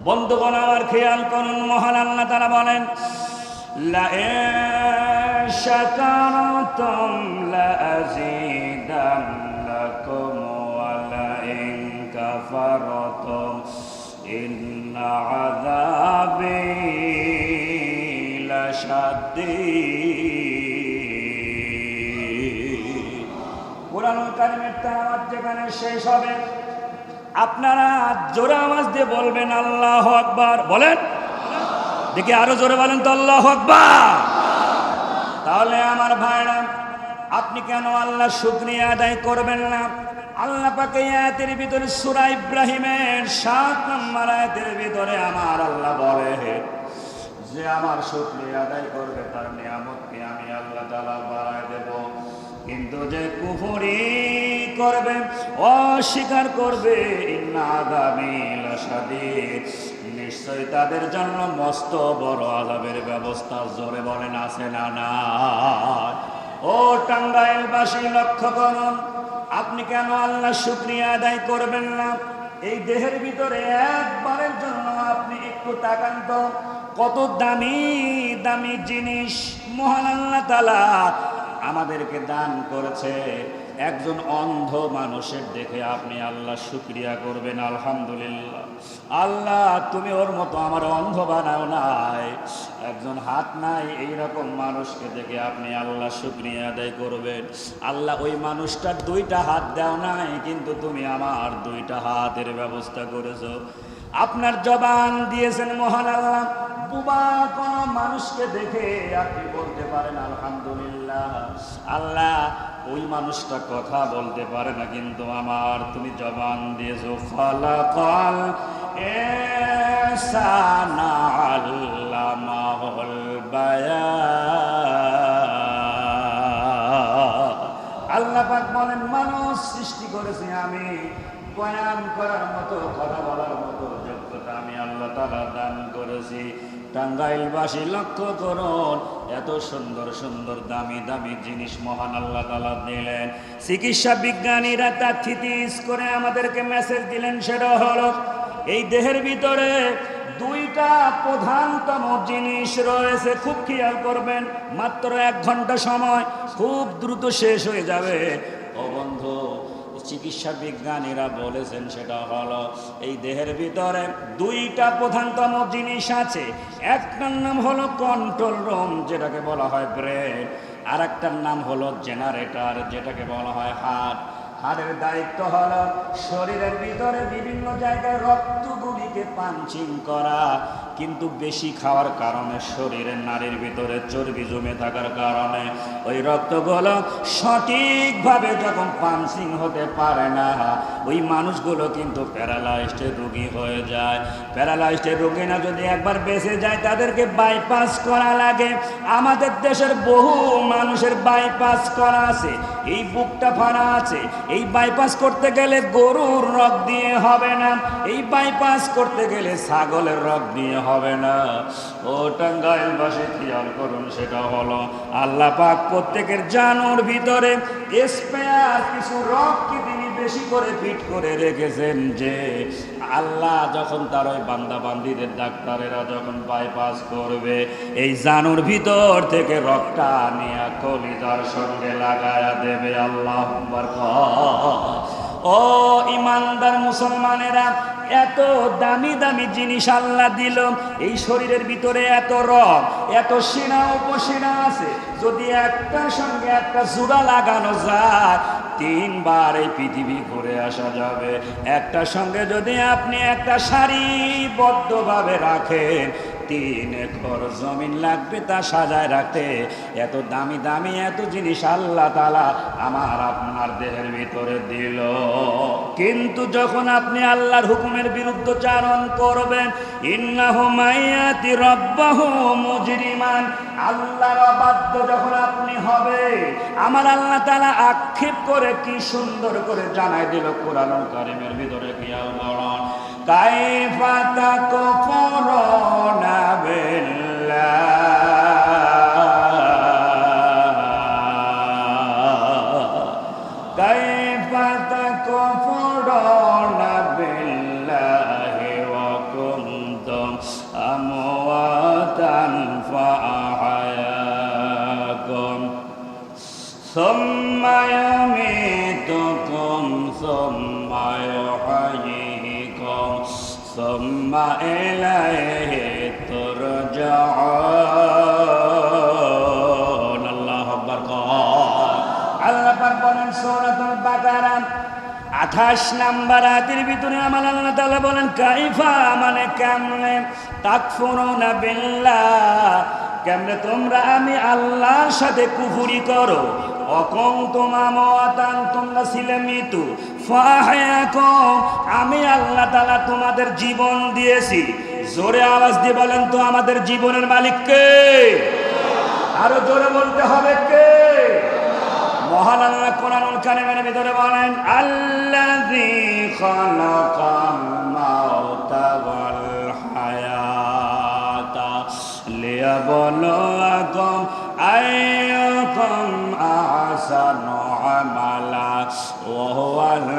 বন্ধুগণ আমার খেয়াল করুন, মহান আল্লাহ তাআলা বলেন, লা ইন শাকারতুম লা আযীদান্নাকুম ওয়া লা ইন কাফারতুম ইন্না আযাবী লাশাদীদ। কুরআনুল কারীমের তেলাওয়াত যেখানে শেষ হবে, আপনারা জোরে আওয়াজ দিয়ে বলবেন আল্লাহু আকবার। বলেন দেখি, আরো জোরে বলেন তো, আল্লাহু আকবার। তাহলে আমার ভাইরা, আপনি কেন আল্লাহর শুকরিয়া আদায় করবেন না? আল্লাহ পাক এই আয়াতের ভিতরে সূরা ইব্রাহিমের 7 নম্বর আয়াতের ভিতরে আমার আল্লাহ বলে যে আমার শুকরিয়া আদায় করবে তার নিয়ামতকে আমি আল্লাহ তাআলা বাড়ায় দেব, কিন্তু যে কুফরি করবে, অস্বীকার করবে, ইন্না আযাবী লাশাদীদ, নিশ্চয়ই তাদের জন্য মস্ত বড় আযাবের ব্যবস্থা। জোরে বলেন আছে না নাই? ও টাঙ্গাইলবাসী, লক্ষ্য করুন, আপনি কেন আল্লাহ শুকরিয়া আদায় করবেন না? এই দেহের ভিতরে একবারের জন্য আপনি একটু তাকান তো, কত দামি দামি জিনিস মহান আল্লাহ তাআলা আমাদেরকে দান করেছে। একজন অন্ধ মানুষের দেখে আপনি আল্লাহ শুকরিয়া করবেন, আলহামদুলিল্লাহ, আল্লাহ তুমি ওর মতো আমার অন্ধ বানাও নাই। একজন হাত নাই, এইরকম মানুষকে দেখে আপনি আল্লাহ শুকরিয়া আদায় করবেন, আল্লাহ ওই মানুষটার 2টা হাত দাও নাই, কিন্তু তুমি আমার 2টা হাতের ব্যবস্থা করেছো। আপনার জবান দিয়েছেন মহান আল্লাহ, বুবা কোন মানুষকে দেখে আপনি বলতে পারেন আলহামদুলিল্লাহ। আল্লাহ ওই মানুষটা কথা বলতে পারে না, কিন্তু আমার তুমি জবান দিয়েছো। খালাকাল ইনসানা আল্লামাহুল বায়ান। আল্লাহ পাক বলেন, মানুষ সৃষ্টি করেছি আমি, বয়ান করার মতো, কথা বলার মতো যোগ্যতা আমি আল্লাহ তাআলা দান করেছি। টাঙ্গাইলবাসী লক্ষ্য করুন, এত সুন্দর সুন্দর দামি দামি জিনিস মহান আল্লাহ তাআলা দিলেন। চিকিৎসা বিজ্ঞানীরা তার থিতিস করে আমাদেরকে মেসেজ দিলেন, সেটা হলো এই দেহের ভিতরে 2টা প্রধানতম জিনিস রয়েছে। খুব খেয়াল করবেন, মাত্র 1 ঘন্টা সময়, খুব দ্রুত শেষ হয়ে যাবে। ও বন্ধু, চিকিৎসা বিজ্ঞানীরা বলেছেন সেটা হলো এই দেহের ভিতরে 2টা প্রধানতম জিনিস আছে। একটার নাম হলো কন্ট্রোল রুম, যেটাকে বলা হয় ব্রেন, আর একটার নাম হলো জেনারেটর, যেটাকে বলা হয় হার্ট। হাড়ের দায়িত্ব হলো শরীরের ভিতরে বিভিন্ন জায়গায় রক্তগুলিকে পাঞ্চিং করা, কিন্তু বেশি খাওয়ার কারণে শরীরের নাড়ির ভিতরে চর্বি জমে থাকার কারণে ওই রক্তগুলো সঠিকভাবে যখন পাঞ্চিং হতে পারে না, ওই মানুষগুলো কিন্তু প্যারালাইজড রোগী হয়ে যায়। প্যারালাইজড রোগীরা যদি একবার বেঁচে যায়, তাদেরকে বাইপাস করা লাগে। আমাদের দেশের বহু মানুষের বাইপাস করা আছে, এই বুকটা ফাড়া আছে। এই বাইপাস করতে গেলে গরুর রগ দিয়ে হবে না, এই বাইপাস করতে গেলে ছাগলের রগ দিয়ে হবে না। ও টাঙ্গাইলবাসী খেয়াল করুন, সেটা হলো আল্লাহ পাক প্রত্যেকের জানুর ভিতরে স্পেয়ার কিছু রগকে তিনি বেশি করে ফিট করে রেখেছেন, যে আল্লাহ যখন তার ওই বান্দা বান্দিদের ডাক্তারেরা যখন বাইপাস করবে, এই জানুর ভিতর থেকে রগটা নিয়ে কলিজার সঙ্গে লাগায়া দেবে। আল্লাহু আকবার। ও ইমানদার মুসলমানেরা, এত দামি দামি জিনিস আল্লাহ দিল, এই শরীরের ভিতরে এত রগ, এত সিনা উপসিনা আছে, যদি একটার সঙ্গে একটা জোড়া লাগানো যায়, 3 বার এই পৃথিবী ঘুরে আসা যাবে। একটার সঙ্গে যদি আপনি একটা সারিবদ্ধভাবে রাখেন, 3 একর জমিন লাগবে তা সাজায় রাখতে। এত দামি দামি এত জিনিস আল্লাহ তাআলা আমার আপনার দেহের ভিতরে দিল, কিন্তু যখন আপনি আল্লাহর হুকুমের বিরুদ্ধচারণ করবেন, ইন্নাহু মাইয়াতি রাব্বাহু মুজরিমান, আল্লাহর অবাধ্য যখন আপনি হবে, আমার আল্লাহ তাআলা আক্ষেপ করে কি সুন্দর করে জানাই দিল কোরআনুল কারীমের ভিতরে। খেয়াল করুন, কাইফা তাকফুরুনা বিল্লাহ, কাইফা তাকফুরুনা বিল্লাহি ওয়া কুনতুম أمواتا فأحياكم ثم يميتكم ثم يحييكم ثم إليه ترجعون الله أكبر আল্লাহ পাক বলেন সূরাতুল বাকারা 28 নম্বর আয়াতের ভিতরে আমার আল্লাহ তাআলা বলেন কাইফা মানে কেমনে তাকফুরুনা বিল্লাহ কেমনে তোমরা আমি আল্লাহর সাথে কুফরি করো অকুনতুম আমওয়াতান তোমরা ছিলে মৃত্যু ফাআহয়াকুম আমি আল্লাহ তাআলা তোমাদের জীবন দিয়েছি জোরে আওয়াজ দিয়ে বলেন তো আমাদের জীবনের মালিক কে আরো জোরে বলতে হবে কে মহান আল্লাহ কোরআনুল কারীমের ভিতরে বলেন আল্লাযী খালাকাল মাউতা ওয়াল হায়াতা লিয়াবলুয়াকুম আইয়ুকুম আহসানু আমালা ওয়া হুয়াল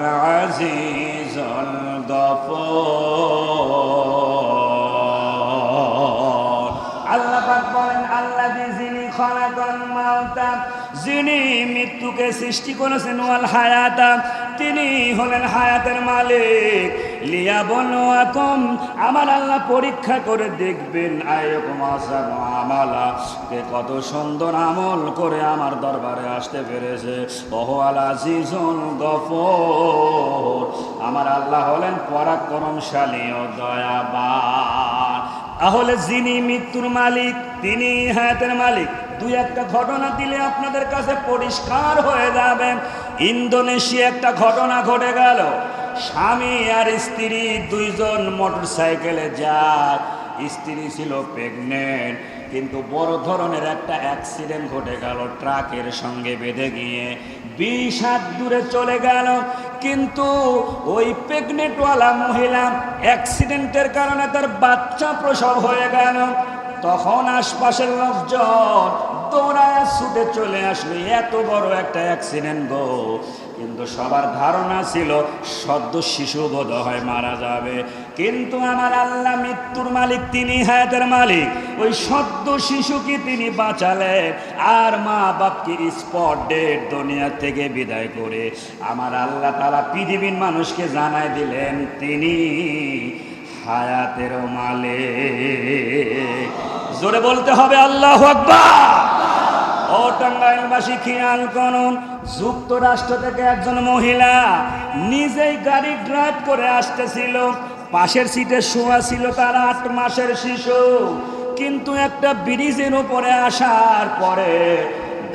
আজিজুল গফুর আল্লাহ পাক বলেন আল্লাযী যিনি খালাকাল মাউতা যিনি মৃত্যুকে সৃষ্টি করেছেন ওয়াল হায়াতা তিনি হলেন হায়াতের মালিক লিয়াবলুয়াকুম আমার আল্লাহ পরীক্ষা করে দেখবেন আইয়ুকুম আহসানু আমালা কে কত সুন্দর আমল করে আমার দরবারে আসতে পেরেছে ওহুয়াল আজিজুল গফুর আমার আল্লাহ হলেন পরাক্রমশালী ও দয়াবান তাহলে যিনি মৃত্যুর মালিক তিনি হায়াতের মালিক দুই একটা ঘটনা দিলে আপনাদের কাছে পরিষ্কার হয়ে যাবে ইন্দোনেশিয়া একটা ঘটনা ঘটে গেল স্বামী আর স্ত্রী দুইজন মোটরসাইকেলে যায় স্ত্রী ছিল প্রেগনেন্ট কিন্তু বড় ধরনের একটা অ্যাক্সিডেন্ট ঘটে গেল ট্রাকের সঙ্গে বেঁধে গিয়ে 20 হাত দূরে চলে গেল কিন্তু ওই প্রেগনেন্টওয়ালা মহিলা অ্যাক্সিডেন্টের কারণে তার বাচ্চা প্রসব হয়ে গেল তখন আশপাশের লোকজন দৌড়ায় ছুটে চলে আসলো এত বড় একটা অ্যাক্সিডেন্ট গো কিন্তু সবার ধারণা ছিল সদ্য শিশু বোধ হয় মারা যাবে কিন্তু আমার আল্লাহ মৃত্যুর মালিক তিনি হায়াতের মালিক ওই সদ্য শিশুকে তিনি বাঁচালেন আর মা বাপকে স্পট ডেড দুনিয়া থেকে বিদায় করে আমার আল্লাহ তাআলা পৃথিবীর মানুষকে জানায় দিলেন তিনি হায়াতের মালিক জোরে বলতে হবে আল্লাহু আকবার ও টাঙ্গাইলবাসী খেয়াল করুন যুক্তরাষ্ট্র থেকে একজন মহিলা নিজেই গাড়ি ড্রাইভ করে আসতেছিল পাশের সিটে শোয়া ছিল তার 8 মাসের শিশু কিন্তু একটা ব্রিজের উপরে আসার পরে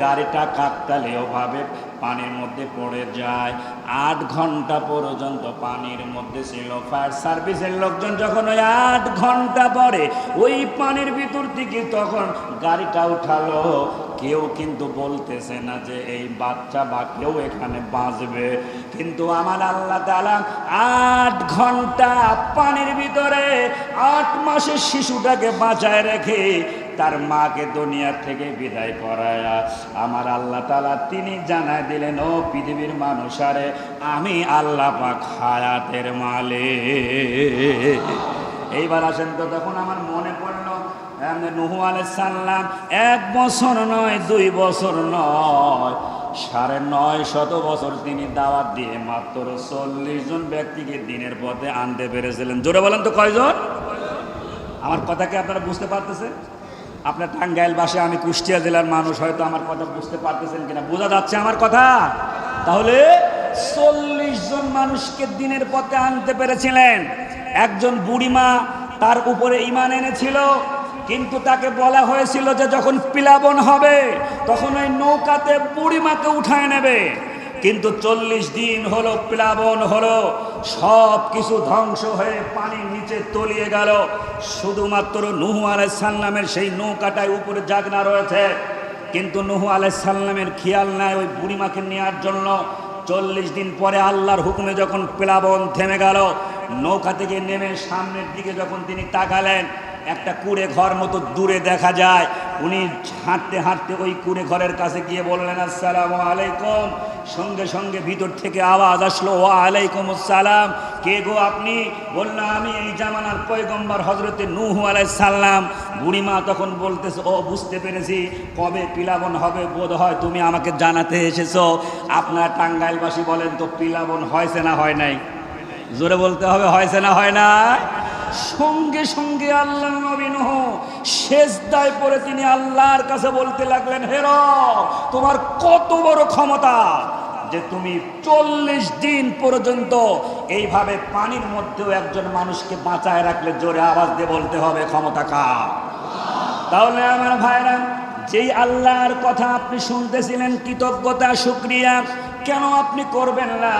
গাড়িটা কাকতালীয়ভাবে পানির মধ্যে পড়ে যায় 8 ঘন্টা পর্যন্ত পানির মধ্যে ছিল ফায়ার সার্ভিসের লোকজন যখন ওই 8 ঘন্টা পরে ওই পানির ভিতর থেকে তখন গাড়িটা উঠালো কেউ কিন্তু বলতেছে না যে এই বাচ্চা বা কেউ এখানে বাঁচবে কিন্তু আমার আল্লাহ তাআলা 8 ঘন্টা পানির ভিতরে 8 মাসের শিশুটাকে বাঁচায় রেখে তার মাকে দুনিয়া থেকে বিদায় করায়া আমার আল্লাহ তাআলা তিনি জানায় দিলেন ও পৃথিবীর মানুষারে আমি আল্লাহ পাক হায়াতের মালিক এইবার আসেন তো তখন আমার মনে পড়লো নূহ আলাইহিস সালাম 1 বছর নয় 2 বছর নয় 950 বছর তিনি দাওয়াত দিয়ে মাত্র 40 জন ব্যক্তিকে দ্বীনের পথে আনতে পেরেছিলেন জোরে বলেন তো কয়জন আমার কথা কি আপনারা বুঝতে পারতেছেন আপনার টাঙ্গাইল ভাষায় আমি কুষ্টিয়া জেলার মানুষ হয়তো আমার কথা বুঝতে পারতেছেন কিনা বোঝা যাচ্ছে আমার কথা তাহলে 40 জন মানুষকে দ্বীনের পথে আনতে পেরেছিলেন একজন বুড়িমা তার উপরে ঈমান এনেছিল কিন্তু তাকে বলা হয়েছিল যে যখন প্লাবন হবে তখন ওই নৌকাতে বুড়িমাকে উঠায় নেবে কিন্তু 40 দিন হলো প্লাবন হলো সব কিছু ধ্বংস হয়ে পানির নিচে তলিয়ে গেল শুধুমাত্র নূহ আলাইহিস সালামের সেই নৌকাটায় উপরে জাগনা রয়েছে কিন্তু নূহ আলাইহিস সালামের খেয়াল নাই ওই বুড়িমাকে নেওয়ার জন্য 40 দিন পরে আল্লাহর হুকুমে যখন প্লাবন থেমে গেল নৌকা থেকে নেমে সামনের দিকে যখন তিনি তাকালেন একটা কুড়ে ঘর মতো দূরে দেখা যায় উনি হাঁটতে হাঁটতে ওই কুড়ে ঘরের কাছে গিয়ে বললেন আসসালামু আলাইকুম সঙ্গে সঙ্গে ভিতর থেকে আওয়াজ আসলো, ওয়া আলাইকুম আসসালাম, কে গো আপনি? বললাম আমি এই জামানার পয়গম্বর হযরতে নূহ আলাইহিস সালাম। বুড়িমা তখন বলতেছে, ও বুঝতে পেরেছি, কবে পিলাবন হবে বোধ হয় তুমি আমাকে জানাতে এসেছো। আপনার টাঙ্গাইলবাসী বলেন তো পিলাবন হয়েছে না হয় নাই? জোরে বলতে হবে, হয়েছে না হয় না? সঙ্গে সঙ্গে আল্লাহ নবী নূহ সেজদায় পড়ে তিনি আল্লাহর কাছে বলতে লাগলেন, হে রব, তোমার কত বড় ক্ষমতা যে তুমি 40 দিন পর্যন্ত এইভাবে পানির মধ্যেও একজন মানুষকে বাঁচায় রাখলে। জোরে আওয়াজ দিয়ে বলতে হবে, ক্ষমতা কার? তাহলে আমার ভাইরা, যেই আল্লাহর কথা আপনি শুনতেছিলেন, কৃতজ্ঞতা শুকরিয়া কেন আপনি করবেন না?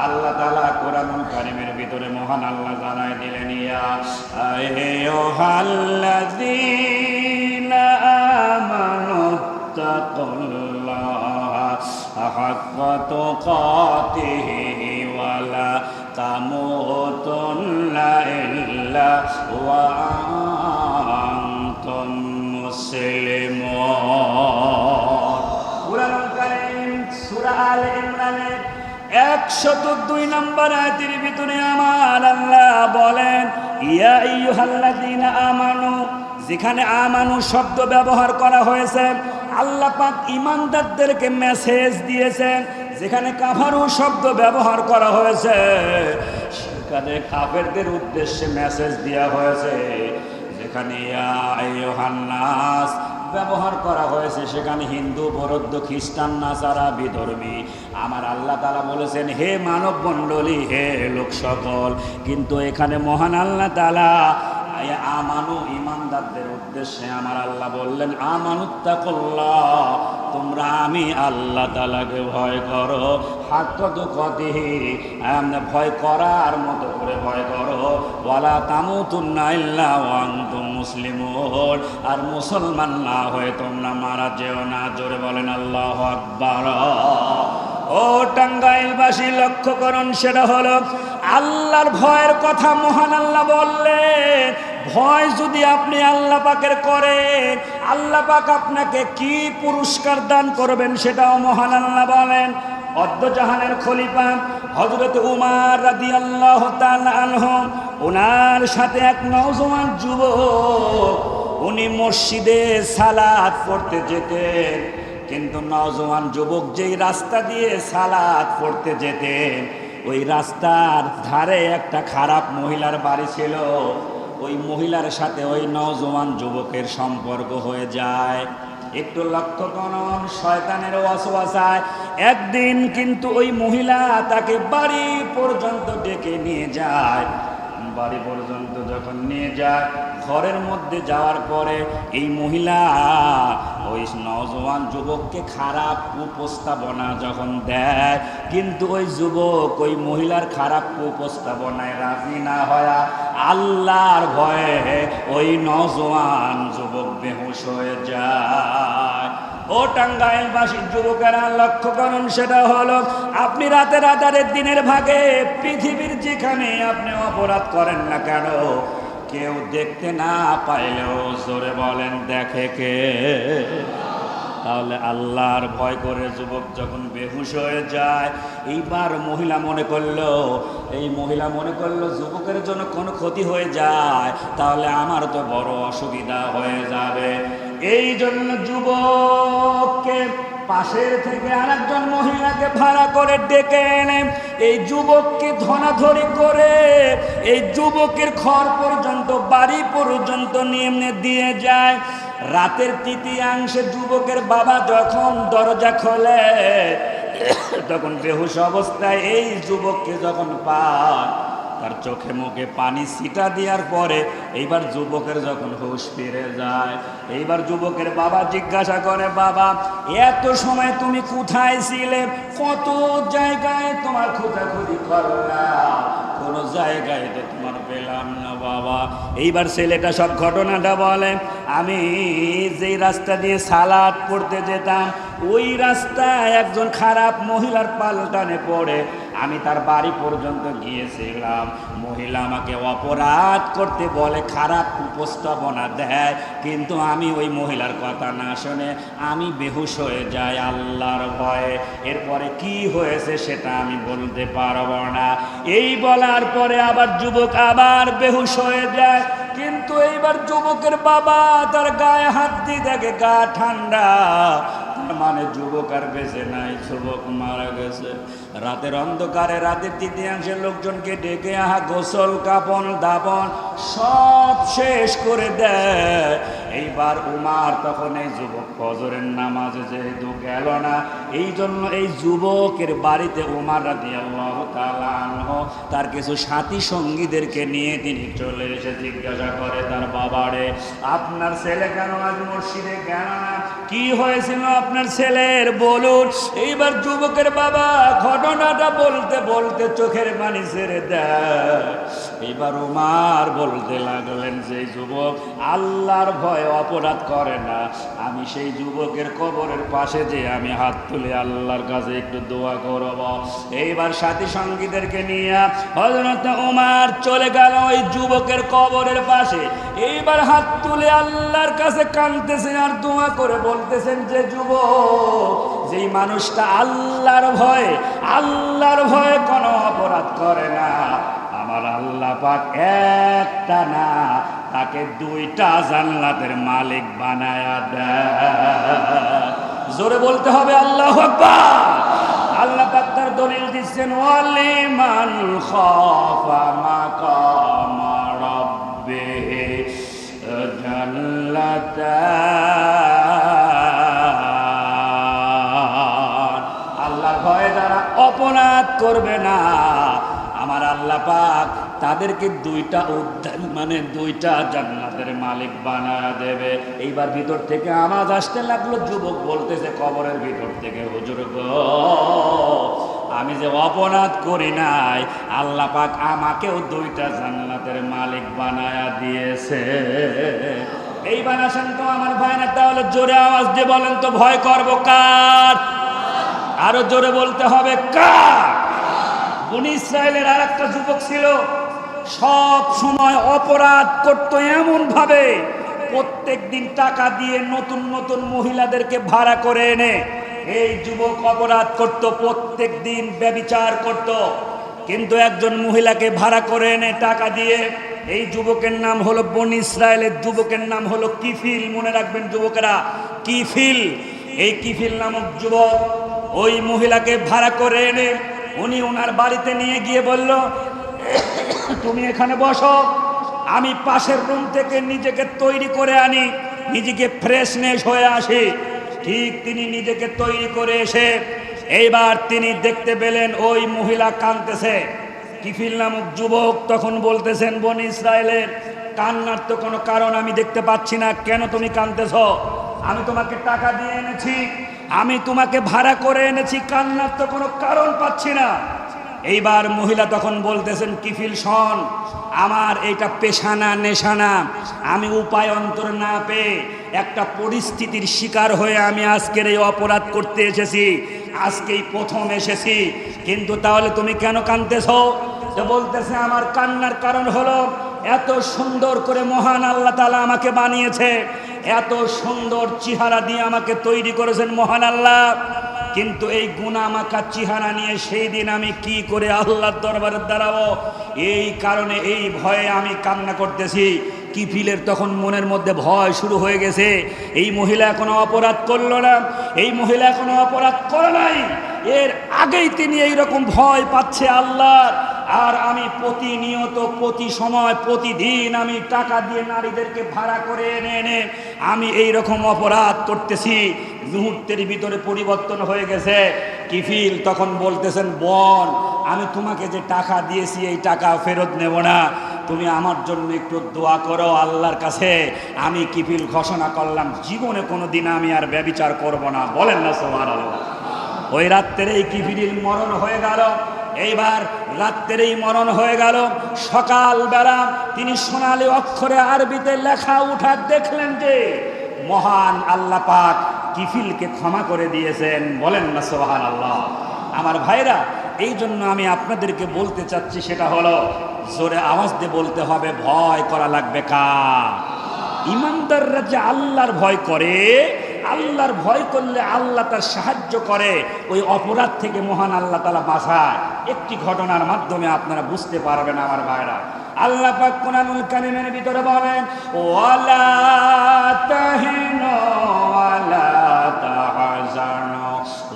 আল্লাহ তাআলা কোরআনুল কারীমের ভিতরে মহান আল্লাহ জানায় দিলেন, ইয়া আইয়ুহাল্লাযীনা আমানু তাকুল্লাহা হাক্কা তুকাতিহি ওয়া লা তামুতুন্না ইল্লা ওয়া আনতুম মুসলিমুন। কুরআনুল কারীম সূরা আলে ইমরানের 102 নম্বর আয়াতের ভিতরে আমার আল্লাহ বলেন, ইয়া আইয়ুহাল্লাযীনা আমানু, যেখানে আমানু শব্দ ব্যবহার করা হয়েছে আল্লাহ পাক ঈমানদারদেরকে মেসেজ দিয়েছেন। যেখানে কাফারু শব্দ ব্যবহার করা হয়েছে সেখানে কাফেরদের উদ্দেশ্যে মেসেজ দেওয়া হয়েছে। যেখানে ইয়া আইয়ুহান নাস ব্যবহার করা হয়েছে সেখানে হিন্দু, বৌদ্ধ, খ্রিস্টান, নাসারা, বিধর্মী। আমার আল্লাহ তাআলা বলেছেন, হে মানব মণ্ডলী, হে লোক সকল। কিন্তু এখানে মহান আল্লাহ তাআলা আমানু, ঈমানদারদের উদ্দেশ্যে আমার আল্লাহ বললেন, আমানুত্তাকুল্লাহ, তোমরা আমি আল্লাহ তাআলাকে ভয় করো, হাক্কা তুকাতিহি, ভয় করার মতো করে ভয় করো, ওয়ালা তামুতুন্না ইল্লা ওয়া আনতুম মুসলিমুন, আর মুসলমান না হয়ে তোমরা মারা যেও না। জোরে বলেন আল্লাহু আকবার। ও টাঙ্গাইলবাসী, লক্ষ্য করুন, সেটা হলো আল্লাহর ভয়ের কথা মহান আল্লাহ বললেন। ভয় যদি আপনি আল্লাহ পাকের করেন, আল্লাহ পাক আপনাকে কি পুরস্কার দান করবেন সেটাও মহান আল্লাহ বলেন। অদ্দজাহানের খলিফা হযরত উমর রাদিয়াল্লাহু তাআলা আনহু, ওনার সাথে এক নওজোয়ান যুবক, উনি মসজিদে সালাত পড়তে যেতেন। কিন্তু নওজোয়ান যুবক যেই রাস্তা দিয়ে সালাত পড়তে যেতেন, ওই রাস্তার ধারে একটা খারাপ মহিলার বাড়ি ছিল। ওই মহিলার সাথে ওই নওজোয়ান যুবকের সম্পর্ক হয়ে যায়। একটু লক্ষ্য করুন, শয়তানের ওয়াসওয়াসায় একদিন কিন্তু ওই মহিলা তাকে বাড়ি পর্যন্ত ডেকে নিয়ে যায়। বাড়ি পর্যন্ত যখন নিয়ে যায়, ঘরের মধ্যে যাওয়ার পরে এই মহিলা ওই নওজোয়ান যুবককে খারাপ উপস্থাপনা যখন দেয়, কিন্তু ওই যুবক ওই মহিলার খারাপ উপস্থাপনায় রাজি না হয় আল্লাহর ভয়ে ওই নওজোয়ান যুবক বেহুশ হয়ে যায়। ও টাঙ্গাইলবাসীর যুবকেরা, লক্ষ্য করুন, সেটা হলো আপনি রাতের আধারে দিনের ভাগে পৃথিবীর যেখানে আপনি অপরাধ করেন না কেন, কেউ দেখতে না পাইলেও জোরে বলেন দেখে কে? তাহলে আল্লাহর ভয় করে যুবক যখন বেহুশ হয়ে যায়, এইবার মহিলা মনে করলো, এই মহিলা মনে করলো যুবকের জন্য কোনো ক্ষতি হয়ে যায় তাহলে আমার তো বড় অসুবিধা হয়ে যাবে। এই জন্য যুবককে পাশের থেকে আরেকজন মহিলাকে ভাড়া করে ডেকে এনে এই যুবককে ধরাধরি করে এই যুবকের ঘর পর্যন্ত, বাড়ি পর্যন্ত নিয়ে দিয়ে যায়। রাতের তৃতীয়াংশে যুবকের বাবা যখন দরজা খোলে, তখন বেহুশ অবস্থায় এই যুবককে যখন পায়, তার চোখে মুখে পানি ছিটা দেওয়ার পরে এইবার যুবকের যখন হুঁশ ফিরে যায়, এইবার যুবকের বাবা জিজ্ঞাসা করে, বাবা এত সময় তুমি কোথায় ছিলে? কত জায়গায় তোমার খোঁজাখুঁজি করলাম, কোনো জায়গায় তো তোমার পেলাম না বাবা। এইবার ছেলেটা সব ঘটনাটা বলে, আমি যেই রাস্তা দিয়ে সালাত পড়তে যেতাম ওই রাস্তায় একজন খারাপ মহিলার পাল্টানে পড়ে আমি তার বাড়ি পর্যন্ত গিয়েছিলাম। মহিলা আমাকে অপরাধ করতে বলে, খারাপ উপস্থাপনা দেয়, কিন্তু আমি ওই মহিলার কথা না শুনে আমি বেহুশ হয়ে যাই আল্লাহর ভয়ে। এরপরে কি হয়েছে সেটা আমি বলতে পারবো না। এই বলার পরে আবার যুবক আবার বেহুশ হয়ে যায়, কিন্তু এইবার যুবকের বাবা তার গায়ে হাত দিয়ে দেখে গা ঠান্ডা, মানে যুবক আর বেঁচে নাই, যুবক মারা গেছে। রাতের অন্ধকারে রাতের তৃতীয়াংশের লোকজনকে ডেকে গোসল কাপন দাপন সব শেষ করে দেয়। এইবার উমার তখন এই যুবক ফজরের নামাজে যেহেতু গেল না, এই জন্য এই যুবকের বাড়িতে উমার রাদিয়াল্লাহু তাআলা আনহু তার কিছু সাথী সঙ্গীদেরকে নিয়ে তিনি চলে এসে জিজ্ঞাসা করে তার বাবারে, আপনার ছেলে কেন আজ মসজিদে গেল না? কি হয়েছিল আপনার ছেলের, বলুন। এইবার যুবকের বাবা ঘটনাটা বলতে বলতে চোখের পানি ছেড়ে দেয়। এইবার উমার বলতে লাগলেন, যে যুবক আল্লাহর ভয়ে অপরাধ করে না, আমি সেই যুবকের কবরের পাশে যে আমি হাত তুলে আল্লাহর কাছে একটু দোয়া করব। এইবার সাথী সঙ্গীদেরকে নিয়ে হযরত ওমর চলে গেল ওই যুবকের কবরের পাশে। এইবার হাত তুলে আল্লাহর কাছে কাঁদতেছেন আর দোয়া করে বলতেছেন, যে যুবক, যেই মানুষটা আল্লাহর ভয়ে কোনো অপরাধ করে না, আমার আল্লাহ পাক একটা না, তাকে দুইটা জান্নাতের মালিক বানায়া দেয়। জোরে বলতে হবে আল্লাহু আকবার। আল্লাহ পাক তার দলিল দিচ্ছেন, ওয়ালিমান খাফা মাকাম রাব্বিহি জান্নাতান। আল্লাহর ভয়ে যারা অপরাধ করবে না, আমার আল্লাহ পাক তাদেরকে দুইটা উদ্যান মানে দুইটা জান্নাতের মালিক বানায় দেবে। এইবার ভিতর থেকে আওয়াজ আসতে লাগলো, যুবক বলতেছে কবরের ভিতর থেকে, হুজুর গো, আমি যে অপরাধ করি নাই, আল্লাহ পাক আমাকেও দুইটা জান্নাতের মালিক বানায়া দিয়েছে। এইবার আসেন তো আমার ভাইরা, তাহলে জোরে আওয়াজ দিয়ে বলেন তো, ভয় করবো কার? আরো জোরে বলতে হবে, কার? বনী ইসরায়েলের আর একটা যুবক ছিল, সব সময় অপরাধ করতো এমন ভাবে, প্রত্যেক দিন টাকা দিয়ে নতুন নতুন মহিলাদেরকে ভাড়া করে এনে এই যুবক অপরাধ করত, প্রত্যেক দিন ব্যভিচার করত। কিন্তু একজন মহিলাকে ভাড়া করে এনে টাকা দিয়ে, এই যুবকের নাম হলো, বনী ইসরায়েলের যুবকের নাম হলো কিফিল। মনে রাখবেন যুবকেরা, কিফিল। এই কিফিল নামক যুবক ওই মহিলাকে ভাড়া করে এনে উনি ওনার বাড়িতে নিয়ে গিয়ে বলল, তুমি এখানে বসো, আমি পাশের রুম থেকে নিজেকে তৈরি করে আনি, নিজেকে ফ্রেশনেস হয়ে আসি। ঠিক তিনি নিজেকে তৈরি করে এসে এইবার তিনি দেখতে পেলেন ওই মহিলা কাঁদতেছে। কিফিল নামক যুবক তখন বলতেছেন, বনী ইসরায়েলের, কান্নার তো কোনো কারণ আমি দেখতে পাচ্ছি না, কেন তুমি কাঁদতেছ? আমি তোমাকে টাকা দিয়ে এনেছি, আমি তোমাকে ভাড়া করে এনেছি, কান্নার তো কোনো কারণ পাচ্ছি না। এইবার মহিলা তখন বলতেছেন, কিফিল শোন, আমার এইটা পেশানা নেশানা, আমি উপায় অন্তর না পেয়ে একটা পরিস্থিতির শিকার হয়ে আমি আজকের এই অপরাধ করতে এসেছি, আজকেই প্রথম এসেছি। কিন্তু তাহলে তুমি কেন কাঁদতেছ? তো বলতেছে, আমার কান্নার কারণ হলো, এত সুন্দর করে মহান আল্লাহ তাআলা আমাকে বানিয়েছে, এত সুন্দর চেহারা দিয়ে আমাকে তৈরি করেছেন মহান আল্লাহ, কিন্তু এই গুনাহমাখা চেহারা নিয়ে সেই দিন আমি কি করে আল্লাহর দরবারে দাঁড়াবো, এই কারণে এই ভয়ে আমি কান্না করতেছি। কিফিলের তখন মনের মধ্যে ভয় শুরু হয়ে গেছে, এই মহিলা এখনো অপরাধ করলো না, এই মহিলা এখনো অপরাধ করে নাই, এর আগেই তিনি এইরকম ভয় পাচ্ছে আল্লাহর। আর আমি প্রতিনিয়ত, প্রতি সময়, প্রতিদিন আমি টাকা দিয়ে নারীদেরকে ভাড়া করে এনে এনে আমি এই রকম অপরাধ করতেছি। মুহূর্তের ভিতরে পরিবর্তন হয়ে গেছে। কিফিল তখন বলতেছেন, বোন, আমি তোমাকে যে টাকা দিয়েছি এই টাকা ফেরত নেব না, তুমি আমার জন্য একটু দোয়া করো আল্লাহর কাছে। আমি কিফিল ঘোষণা করলাম, জীবনে কোনো দিন আমি আর ব্যভিচার করব না। বলেন না সুবহানাল্লাহ। ওই রাত্রে এই কিফিল মরণ হয়ে গেল। এইবার রাত্রেই মরণ হয়ে গেল। সকালবেলা তিনি সোনালী অক্ষরে আরবিতে লেখা উঠা দেখলেন যে মহান আল্লাহ পাক কিফিলকে ক্ষমা করে দিয়েছেন। বলেন না সুবহানাল্লাহ। আমার ভাইরা, এই জন্য আমি আপনাদেরকে বলতে চাচ্ছি, সেটা হলো জোরে আওয়াজ দিয়ে বলতে হবে, ভয় করা লাগবে কার? ইমানদাররা যে আল্লাহর ভয় করে, আল্লাহর ভয় করলে আল্লাহ তার সাহায্য করে, ওই অপরাধ থেকে মহান আল্লাহ তাআলা বাঁচায়। একটি ঘটনার মাধ্যমে আপনারা বুঝতে পারবেন আমার ভাইরা। আল্লাহ পাক কুরআনুল কারীমের ভিতরে বলেন, ওয়ালা তাহিনু ওয়ালা তাহজানু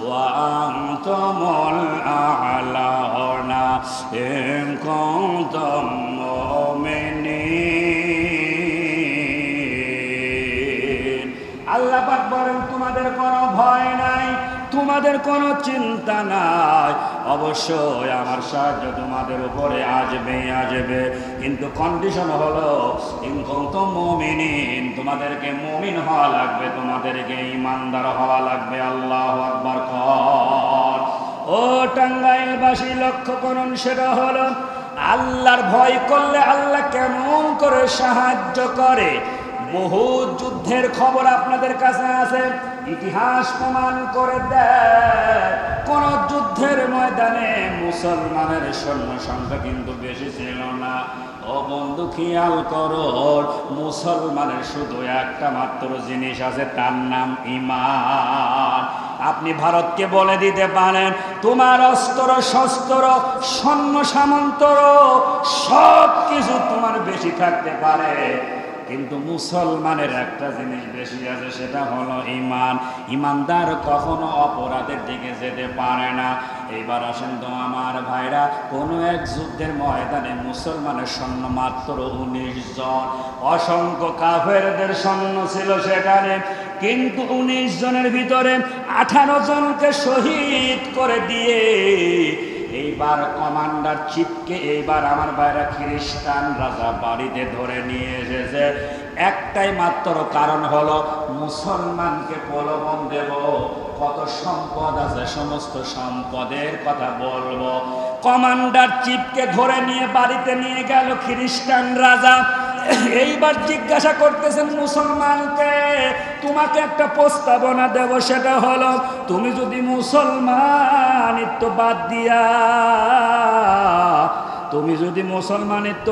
ওয়া আনতুমুল আ'লাউনা ইন কুনতুম মুমিনিন। আল্লাহ পাক বলেন, তোমাদের কোনো ভয় নাই, তোমাদের কোনো চিন্তা নাই, অবশ্যই আমার সাহায্য তোমাদের উপরে আসবে, কিন্তু কন্ডিশন হলো ইন কুনতুম মুমিনিন, তোমাদেরকে মুমিন হওয়া লাগবে, তোমাদেরকে ঈমানদার হওয়া লাগবে। আল্লাহু আকবার। ও টাঙ্গাইলবাসী, লক্ষ্য করুন, সেটা হলো আল্লাহর ভয় করলে আল্লাহ কেমন করে সাহায্য করে। বহু যুদ্ধের খবর আপনাদের কাছে আছে, ইতিহাস প্রমাণ করে দেয় কোন যুদ্ধের ময়দানে মুসলমানের সৈন্য সংখ্যা কিন্তু বেশি ছিল না। ও বন্ধু, খেয়াল করো, মুসলমানের শুধু একটা মাত্র জিনিস আছে, তার নাম ঈমান। আপনি ভারতকে বলে দিতে পারেন তোমার অস্ত্র শস্ত্র সৈন্য সামন্তর সব কিছু তোমার বেশি থাকতে পারে, কিন্তু মুসলমানের একটা জিনিস বেশি আছে, সেটা হলো ঈমান। ঈমানদার কখনো অপরাধের দিকে যেতে পারে না। এইবার আসেন তো আমার ভাইরা, কোনো এক যুদ্ধের ময়দানে মুসলমানের সৈন্য মাত্র 19 জন, অসংখ্য কাফেরদের সৈন্য ছিল সেখানে, কিন্তু 19 জনের ভিতরে 18 জনকে শহীদ করে দিয়ে এইবার কমান্ডার চিফকে এইবার আমার ভাইরা খ্রিস্টান রাজা বাড়িতে ধরে নিয়ে এসেছে। একটাই মাত্র কারণ হলো মুসলমানকে প্রলোভন দেব, কত সম্পদ আছে সমস্ত সম্পদের কথা বলবো। কমান্ডার চিফকে ধরে নিয়ে বাড়িতে নিয়ে গেল খ্রিস্টান রাজা। এইবার জিজ্ঞাসা করতেছেন মুসলমানকে, তোমাকে একটা প্রস্তাবনা দেব, সেটা হলো তুমি যদি মুসলমানিত্ব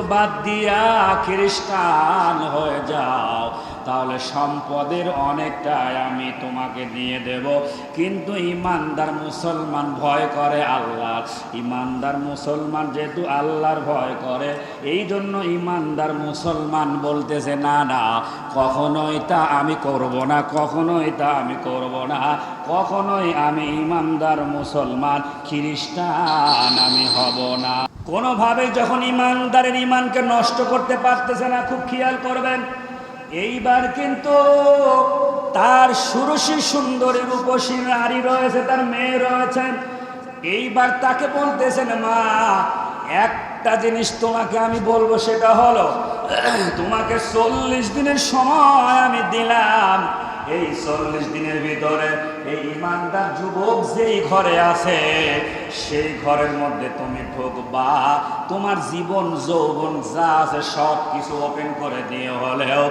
বাদ দিয়া খ্রিস্টান হয়ে যাও, তাহলে সম্পদের অনেকটাই আমি তোমাকে দিয়ে দেব। কিন্তু ইমানদার মুসলমান ভয় করে আল্লাহ, ইমানদার মুসলমান যেহেতু আল্লাহর ভয় করে, এই জন্য ইমানদার মুসলমান বলতেছে না না, কখনোই তা আমি করব না, কখনোই তা আমি করব না, কখনোই আমি ইমানদার মুসলমান খ্রিস্টান আমি হব না। কোনোভাবে যখন ইমানদারের ইমানকে নষ্ট করতে পারতেছে না, খুব খেয়াল করবেন, এইবার কিন্তু তার ষোড়শী সুন্দরী রূপসী নারী রয়েছে, তার মেয়ে রয়েছে। এইবার তাকে বলতেছেন, মা একটা জিনিস তোমাকে আমি বলবো, সেটা হলো তোমাকে 40 দিনের সময় আমি দিলাম, এই 40 দিনের ভিতরে এই ইমানদার যুবক যেই ঘরে আছে সেই ঘরের মধ্যে তুমি ঢুকবা, তোমার জীবন যৌবন যা আছে সব কিছু ওপেন করে দিয়ে হলেও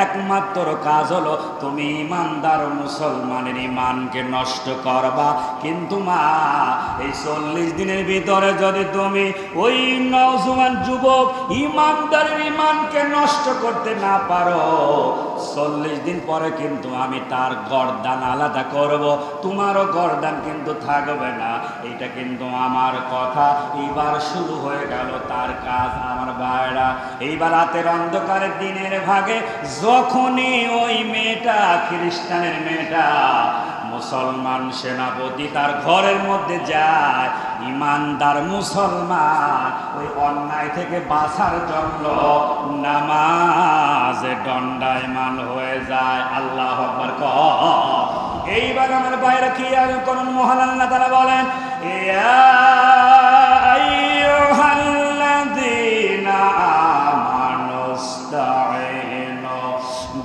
একমাত্র কাজ হলো তুমি ইমানদার মুসলমানের ইমানকে নষ্ট করবা। কিন্তু মা এই 40 দিনের ভিতরে যদি তুমি ওই নওজোয়ান যুবক ইমানদারের ইমানকে নষ্ট করতে না পারো, 40 দিন পরে কিন্তু আমি তার গর্দান আলাদা করব, তোমারও গর্দান কিন্তু থাকবে না। এইটা কিন্তু আমার কথা। এইবার শুরু হয়ে গেল তার কাজ আমার ভাইরা। এইবার রাতের অন্ধকারের দিনের ভাগে যখনই ওই মেয়েটা, খ্রিস্টানের মেয়েটা, মুসলমান সেনাপতি তার ঘরের মধ্যে যায়, ইমানদার মুসলমান ওই অন্যায় থেকে বাঁচার জন্য নামাজে দণ্ডায়মান হয়ে যায়। আল্লাহু আকবার। এইবার আমার বাইরে খেয়াল করুন, মহান আল্লাহ তাআলা বলেন, ইয়া আইয়ুহাল্লাযীনা আমানুস্তাঈনু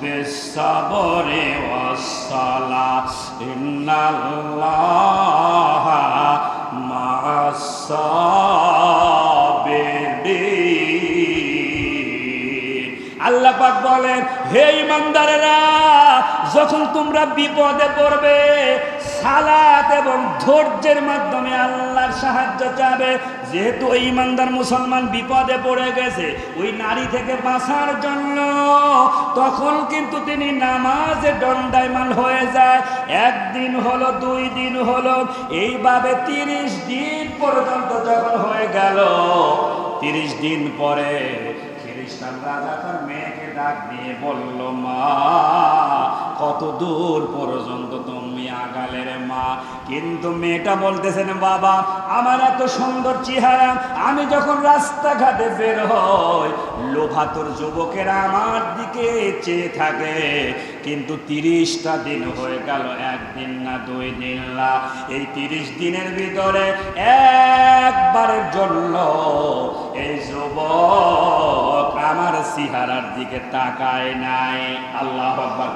বিস-সাবরি ওয়াস-সালাহ ইন্নাল্লাহা মা'আস-সাবিরিন। আল্লাহ আল্লাহ পাক বলেন, হে ঈমানদারেরা, যখন তোমরা বিপদে পড়বে সালাত এবং ধৈর্যের মাধ্যমে আল্লাহর সাহায্য চাবে। যেহেতু ওই ঈমানদার মুসলমান বিপদে পড়ে গেছে ওই নারী থেকে বাঁচার জন্য, তখন কিন্তু তিনি নামাজে দণ্ডায়মান হয়ে যায়। একদিন হলো, 2 দিন হলো, এইভাবে 30 দিন পর্যন্ত যখন হয়ে গেল, 30 দিন পরে খ্রিস্টান রাজা তার মেয়েকে ডাক দিয়ে বলল, মা কত দূর পর্যন্ত তুমি আগালে রে মা? কিন্তু মেয়েটা বলতেছেন, বাবা আমার এত সুন্দর চেহারা, আমি যখন রাস্তাঘাটে বের হই লোভাতুর যুবকেরা আমার দিকে চেয়ে থাকে, কিন্তু 30টা দিন হয়ে গেল, 1 দিন না 2 দিন না, এই 30 দিনের ভিতরে একবারের জন্য এই যুবক আমার চেহারার দিকে তাকায় নাই। আল্লাহু আকবার।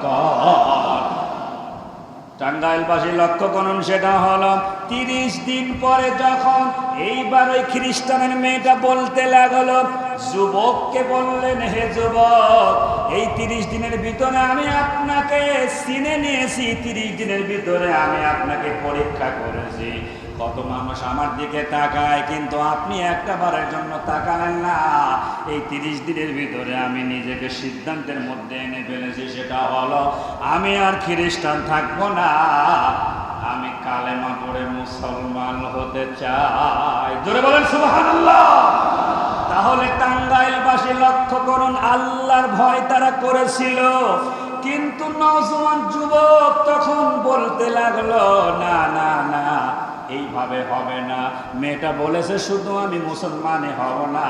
টাঙ্গাইলবাসী লক্ষ্য করুন, সেটা হলো 30 দিন পরে যখন এইবার ওই খ্রিস্টানের মেয়েটা বলতে লাগলো, যুবককে বললেন, হে যুবক, এই 30 দিনের ভিতরে আমি আপনাকে চিনে নিয়েছি, 30 দিনের ভিতরে আমি আপনাকে পরীক্ষা করেছি। কত মানুষ আমার দিকে তাকায়, কিন্তু আপনি একটা বারের জন্য তাকালেন না। এই 30 দিনের ভিতরে আমি নিজেকে সিদ্ধান্তের মধ্যে এনে ফেলেছি, সেটা হলো আমি আর খ্রিস্টান থাকবো না, আমি কালেমা পড়ে মুসলমান হতে চাই। জোরে বলেন সুবহানাল্লাহ। তাহলে টাঙ্গাইলবাসী লক্ষ্য করুন, আল্লাহর ভয় তারা করেছিল, কিন্তু নওজোয়ান যুবক তখন বলতে লাগলো, না না না, এইভাবে হবে না। মেয়েটা বলেছে শুধু আমি মুসলমানে হব না,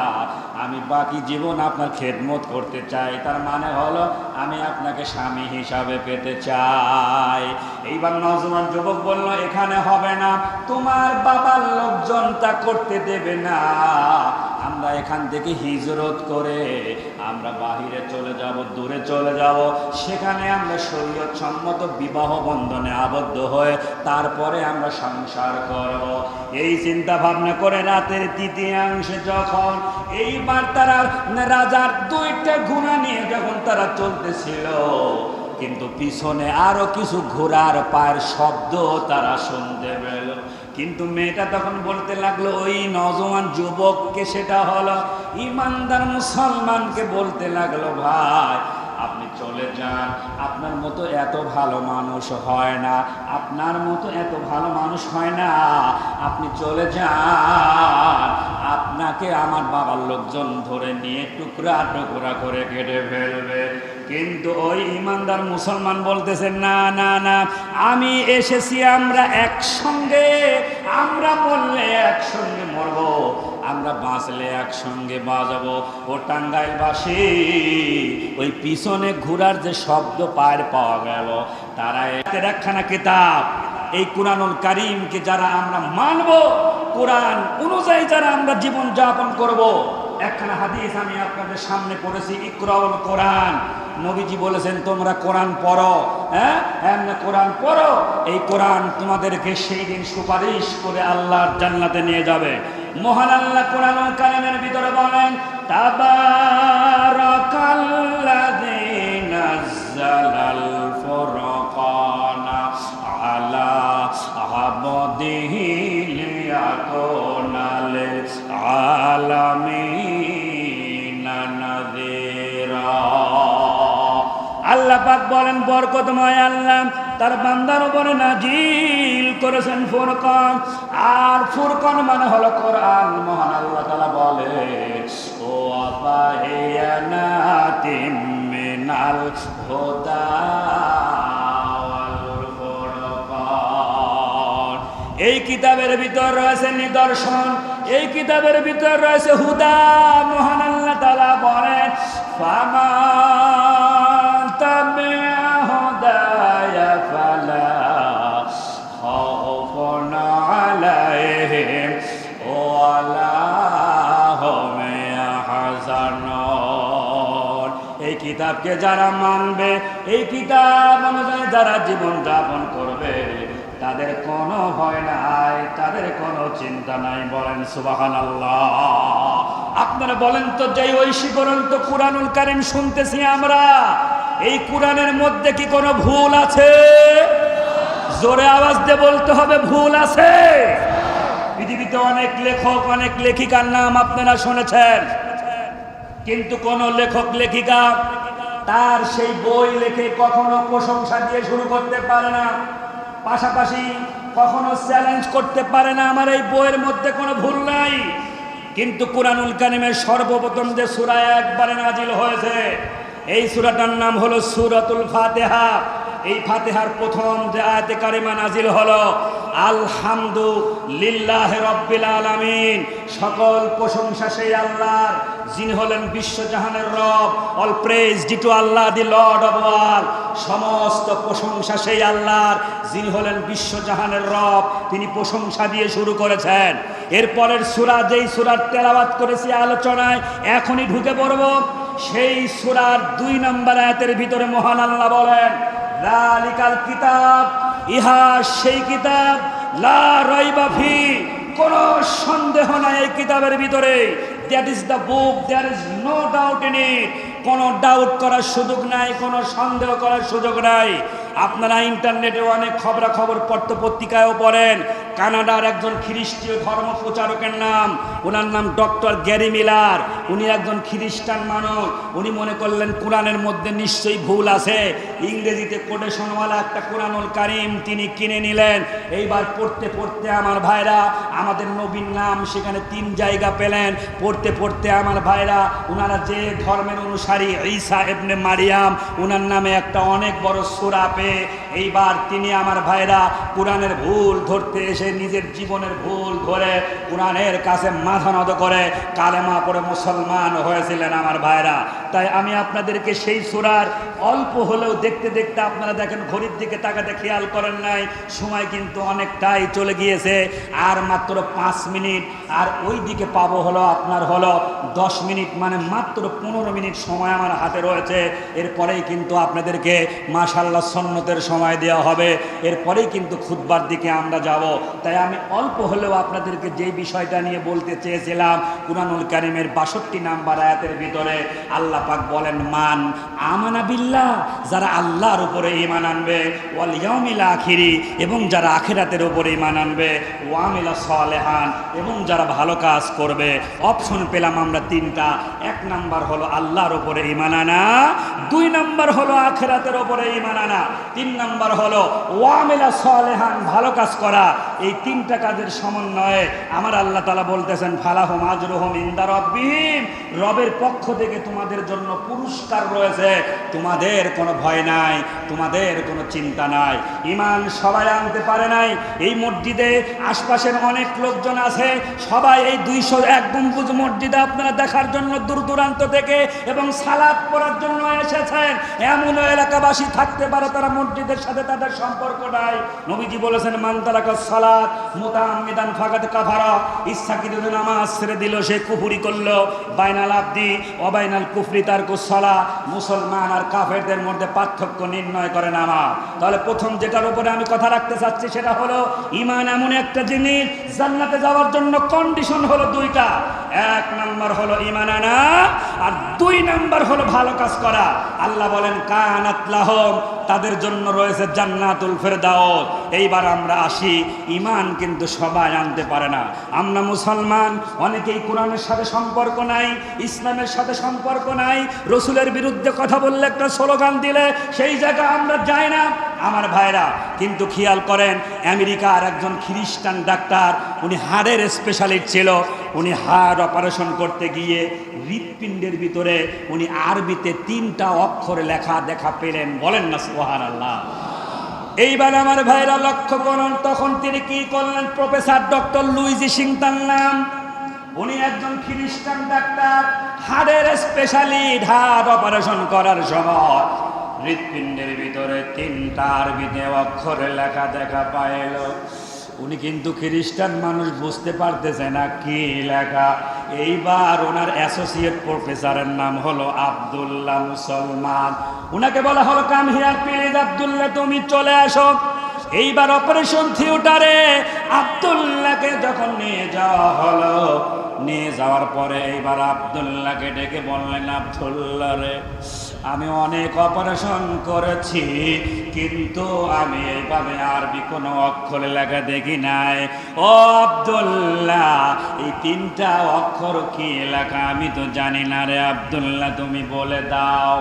আমি বাকি জীবন আপনার খেদমত করতে চাই, তার মানে হলো আমি আপনাকে স্বামী হিসাবে পেতে চাই। এইবার নওজোয়ান যুবক বলল, এখানে হবে না, তোমার বাবার লোকজন তা করতে দেবে না, আমরা এখান থেকে হিজরত করে আমরা বাহিরে চলে যাব, দূরে চলে যাব, সেখানে আমরা শরীয়ত সম্মত বিবাহ বন্ধনে আবদ্ধ হয়ে তারপরে আমরা সংসার করব। এই চিন্তা ভাবনা করে রাতের 3র্তীয়াংশে যখন এইবার তারা রাজার 2টা ঘোড়া নিয়ে যখন তারা চলতেছিল, কিন্তু পিছনে আরো কিছু ঘোড়ার পায়ের শব্দ তারা শুনতে পেল। কিন্তু মেয়েটা তখন বলতে লাগলো ওই নওজোয়ান যুবককে, সেটা হলো ঈমানদার মুসলমানকে বলতে লাগলো, ভাই আপনি চলে যান, আপনার মতো এত ভালো মানুষ হয় না, আপনার মতো এত ভালো মানুষ হয় না, আপনি চলে যান, আপনাকে আমার বাবার লোকজন ধরে নিয়ে টুকরা টুকরা করে কেটে ফেলবে। কিন্তু ওই ঈমানদার মুসলমান বলতেছে, না না না, আমি এসেছি আমরা একসঙ্গে, আমরা মরলে একসঙ্গে মরব, আমরা বাঁচলে একসঙ্গে বাঁচবো। ও টাঙ্গাইলবাসী, ওই পিছনে ঘোড়ার যে শব্দ পায়ের পাওয়া গেল, তারা একখানা কিতাব, এই কুরআনুল কারীমকে যারা আমরা মানব, কোরআন অনুযায়ী যারা আমরা জীবন যাপন করব। একখানা হাদিস আমি আপনাদের সামনে পড়েছি, ইকরাউল কোরআন। নবীজি বলেছেন তোমরা কোরআন পড়ো, হ্যাঁ কোরআন পড়ো, এই কোরআন তোমাদেরকে সেই দিন সুপারিশ করে আল্লাহর জান্নাতে নিয়ে যাবে। মহান আল্লাহ কোরআনুল কারীমের ভিতরে বলেন, তাবারাকাল্লাযী নাযালাল ফুরকানা আলা আবদিহি লিয়াকুনা লিল আলামিনা নাযীরা। আল্লাহ পাক বলেন, বরকতময় আল্লাহ তার বান্দার উপরে নাজিল করেছেন ফুরকান, আর ফুরকান মানে হলো কোরআন। মহান আল্লাহ তাআলা বলে, ও আবায়ানাতিম মিনাল হুদা ওয়াল ফুরকান। এই কিতাবের ভিতর রয়েছে নিদর্শন, এই কিতাবের ভিতর রয়েছে হুদা। মহান আল্লাহ তাআলা বলেন, ফামান তাবিআ হুদায়া ফালা খাউফুন আলাইহিম ওয়ালা হুম ইয়াহজানুন। এই কিতাবকে যারা মানবে, এই কিতাব অনুযায়ী যারা জীবন যাপন করবে, তাদের কোনো ভয় নাই, তাদের কোনো চিন্তা নাই। বলেন সুবহানাল্লাহ। আপনারা বলেন তো, যে ঐশীকরন্ত কুরআনুল কারীম শুনতেছি আমরা, এই কুরআনের মধ্যে কি কোনো ভুল আছে? জোরে আওয়াজ দিয়ে বলতে হবে, ভুল আছে? পৃথিবীতে অনেক লেখক, অনেক লেখিকার নাম আপনারা শুনেছেন, কিন্তু কোন লেখক লেখিকা তার সেই বই লেখে কখনো প্রশংসা দিয়ে শুরু করতে পারে না, পাশাপাশি কখনো চ্যালেঞ্জ করতে পারে না আমার এই বইয়ের মধ্যে কোনো ভুল নাই। কিন্তু কুরআনুল কারীমের সর্বপ্রথম যে সূরা একবারে নাজিল হয়েছে, এই সূরাটার নাম হলো সূরাতুল ফাতিহা। এই ফাতিহার প্রথম যে আয়াতে কারিমা নাজিল হলো, আলহামদুলিল্লাহি রাব্বিল আলামিন, সকল প্রশংসা সেই আল্লাহর যিনি হলেন বিশ্বজাহানের রব। All praise be to Allah, the lord of world. সমস্ত প্রশংসা সেই আল্লাহর যিনি হলেন বিশ্বজাহানের রব, তিনি প্রশংসা দিয়ে শুরু করেছেন। এরপরের সূরা, যেই সূরার তেলাওয়াত করেছি আলোচনায়, এখনই ঢুকে পড়ব, সেই সূরার 2 নম্বর আয়াতের ভিতরে মহান আল্লাহ বলেন, যালিকাল কিতাব, ইহা সেই কিতাব, লা রাইবা ফি, কোন সন্দেহ নাই এই কিতাবের ভিতরে। That is the book, there is no doubt in it. কোনো ডাউট করার সুযোগ নাই, কোনো সন্দেহ করার সুযোগ নাই। আপনারা ইন্টারনেটে অনেক খবরাখবর পত্রিকায়ও পড়েন, কানাডার একজন খ্রিস্টীয় ধর্ম প্রচারকের নাম, ওনার নাম ডক্টর গ্যারি মিলার। উনি একজন খ্রিস্টান মানুষ। উনি মনে করলেন কোরআনের মধ্যে নিশ্চয়ই ভুল আছে। ইংরেজিতে কোটেশনওয়ালা একটা কুরআনুল কারীম তিনি কিনে নিলেন। এইবার পড়তে পড়তে আমার ভাইরা, আমাদের নবীর নাম সেখানে 3 জায়গা পেলেন। পড়তে পড়তে আমার ভাইরা, ওনারা যে ধর্মের অনুসারী, ঈসা ইবনে মারিয়াম, ওনার নামে একটা অনেক বড় সূরা পেয়ে এইবার তিনি আমার ভাইরা কোরআনের ভুল ধরতে এসে নিজের জীবনের ভুল ধরে কোরআনের কাছে মাথা নত করে কালেমা পড়ে মুসলমান হয়েছিলেন আমার ভাইরা। তাই আমি আপনাদেরকে সেই সূরার অল্প হলেও দেখতে দেখতে, আপনারা দেখেন ঘড়ির দিকে তাকাতে খেয়াল করেন নাই, সময় কিন্তু অনেকটাই চলে গিয়েছে, আর মাত্র 5 মিনিট, আর ওই দিকে পাবো হলো আপনার হলো 10 মিনিট, মানে মাত্র 15 মিনিট সময় আমার হাতে রয়েছে। এরপরেই কিন্তু আপনাদেরকে মাশাআল্লাহ সুন্নতের সময় দেওয়া হবে, এরপরেই কিন্তু খুতবার দিকে আমরা যাব। তাই আমি অল্প হলেও আপনাদেরকে যেই বিষয়টা নিয়ে বলতে চেয়েছিলাম, কুরআনুল কারীমের 62 নম্বর আয়াতের ভিতরে আল্লাহ পাক বলেন, মান আমানা বিল্লাহ, যারা আল্লাহর উপরে ঈমান আনবে, ওয়াল ইয়াউমিল আখিরি, এবং যারা আখিরাতের উপরে ঈমান আনবে, ওয়া আমিলা সালেহান, এবং যারা ভালো কাজ করবে। অপশন পেলাম আমরা 3টা। 1 নাম্বার হলো আল্লাহর উপরে ঈমান আনা, 2 নাম্বার হলো আখিরাতের উপরে ঈমান আনা, 3 নাম্বার হলো ওয়া আমিলা সালেহান, ভালো কাজ করা। এই 3টা কাজের সমন্বয়ে আমার আল্লাহ তাআলা বলতেছেন, ফালাহুম আজরুহুম ইনদা রাব্বিহিম, রবের পক্ষ থেকে তোমাদের জন্য পুরস্কার রয়েছে, তোমাদের কোনো ভয় নাই, তোমাদের কোনো চিন্তা নাই। ঈমান সবাই আনতে পারে নাই। এই মসজিদে আশপাশের অনেক লোকজন আছে, সবাই এই 201 গম্বুজ মসজিদে আপনারা দেখার জন্য দূর দূরান্ত থেকে এবং সালাত পড়ার জন্য এসেছেন। এমন এলাকাবাসী থাকতে পারে তারা মসজিদের সাথে তাদের সম্পর্ক নাই। নবীজি বলেছেন, মান তারাকা সালাত মুতাআম্মিদান ফাকাদ কাফারা, ইচ্ছাকৃত নামাজ ছেড়ে দিল সে কুফরি করলো। বাইনাল আবদি ওয়া বাইনাল কুফরি তারকুস সালাহ, মুসলমান আর কাফেরদের মধ্যে পার্থক্য নির্ণয় করে নামাজ। তাহলে প্রথম যেটার উপরে আমি কথা রাখতে চাচ্ছি সেটা হলো, ঈমান এমন একটা জিনিস, জান্নাতে যাওয়ার জন্য কন্ডিশন হলো 2টা। 1 নাম্বার হলো ঈমান আনা, আর 2 নাম্বার হলো ভালো কাজ করা। আল্লাহ বলেন, কানাত লাহুম, তাদের জন্য রয়েছে জান্নাতুল ফেরদাউস। এইবার আমরা আসি, ঈমান কিন্তু সবাই আনতে পারে না। আমরা মুসলমান, অনেকেই কোরআনের সাথে সম্পর্ক নাই, ইসলামের সাথে সম্পর্ক নাই। রসুলের বিরুদ্ধে কথা বললে, একটা স্লোগান দিলে সেই জায়গা আমরা যাই না আমার ভাইরা। কিন্তু খেয়াল করেন, আমেরিকার একজন খ্রিস্টান ডাক্তার, উনি হাড়ের স্পেশালিস্ট ছিল। উনি হাড় অপারেশন করতে গিয়ে হৃৎপিণ্ডের ভিতরে উনি আরবিতে 3টা অক্ষর লেখা দেখা পেলেন। বলেন না সুবহানাল্লাহ। এইবার আমার ভাইরা লক্ষ্য করুন, তখন তিনি কি করলেন? প্রফেসর ডক্টর লুইজি সিং তার নাম। উনি একজন খ্রিস্টান ডাক্তার, হাড়ের স্পেশালিস্ট। হাড় অপারেশন করার সময় হৃৎপিণ্ডের ভিতরে 3টা আরবিতে অক্ষরে লেখা দেখা পাইল। উনি কিন্তু খ্রিস্টান মানুষ, বুঝতে পারতেছে না কি লেখা। এইবার ওনার অ্যাসোসিয়েট প্রফেসরের নাম হলো আব্দুল্লাহ মুসলমান। উনাকে বলা হলো, কাম হিয়ার প্লিজ আব্দুল্লাহ, তুমি চলে আসো। এইবার অপারেশন থিয়েটারে আব্দুল্লাহকে যখন নিয়ে যাওয়া হলো, নিয়ে যাওয়ার পরে এইবার আব্দুল্লাহকে ডেকে বললেন, আব্দুল্লাহ রে, আমি অনেক অপারেশন করেছি, কিন্তু আমি এইভাবে আরবি কোনো অক্ষর লেখা দেখি নাই। ও আব্দুল্লাহ, এই 3টা অক্ষর কি লেখা আমি তো জানি না রে আব্দুল্লাহ, তুমি বলে দাও।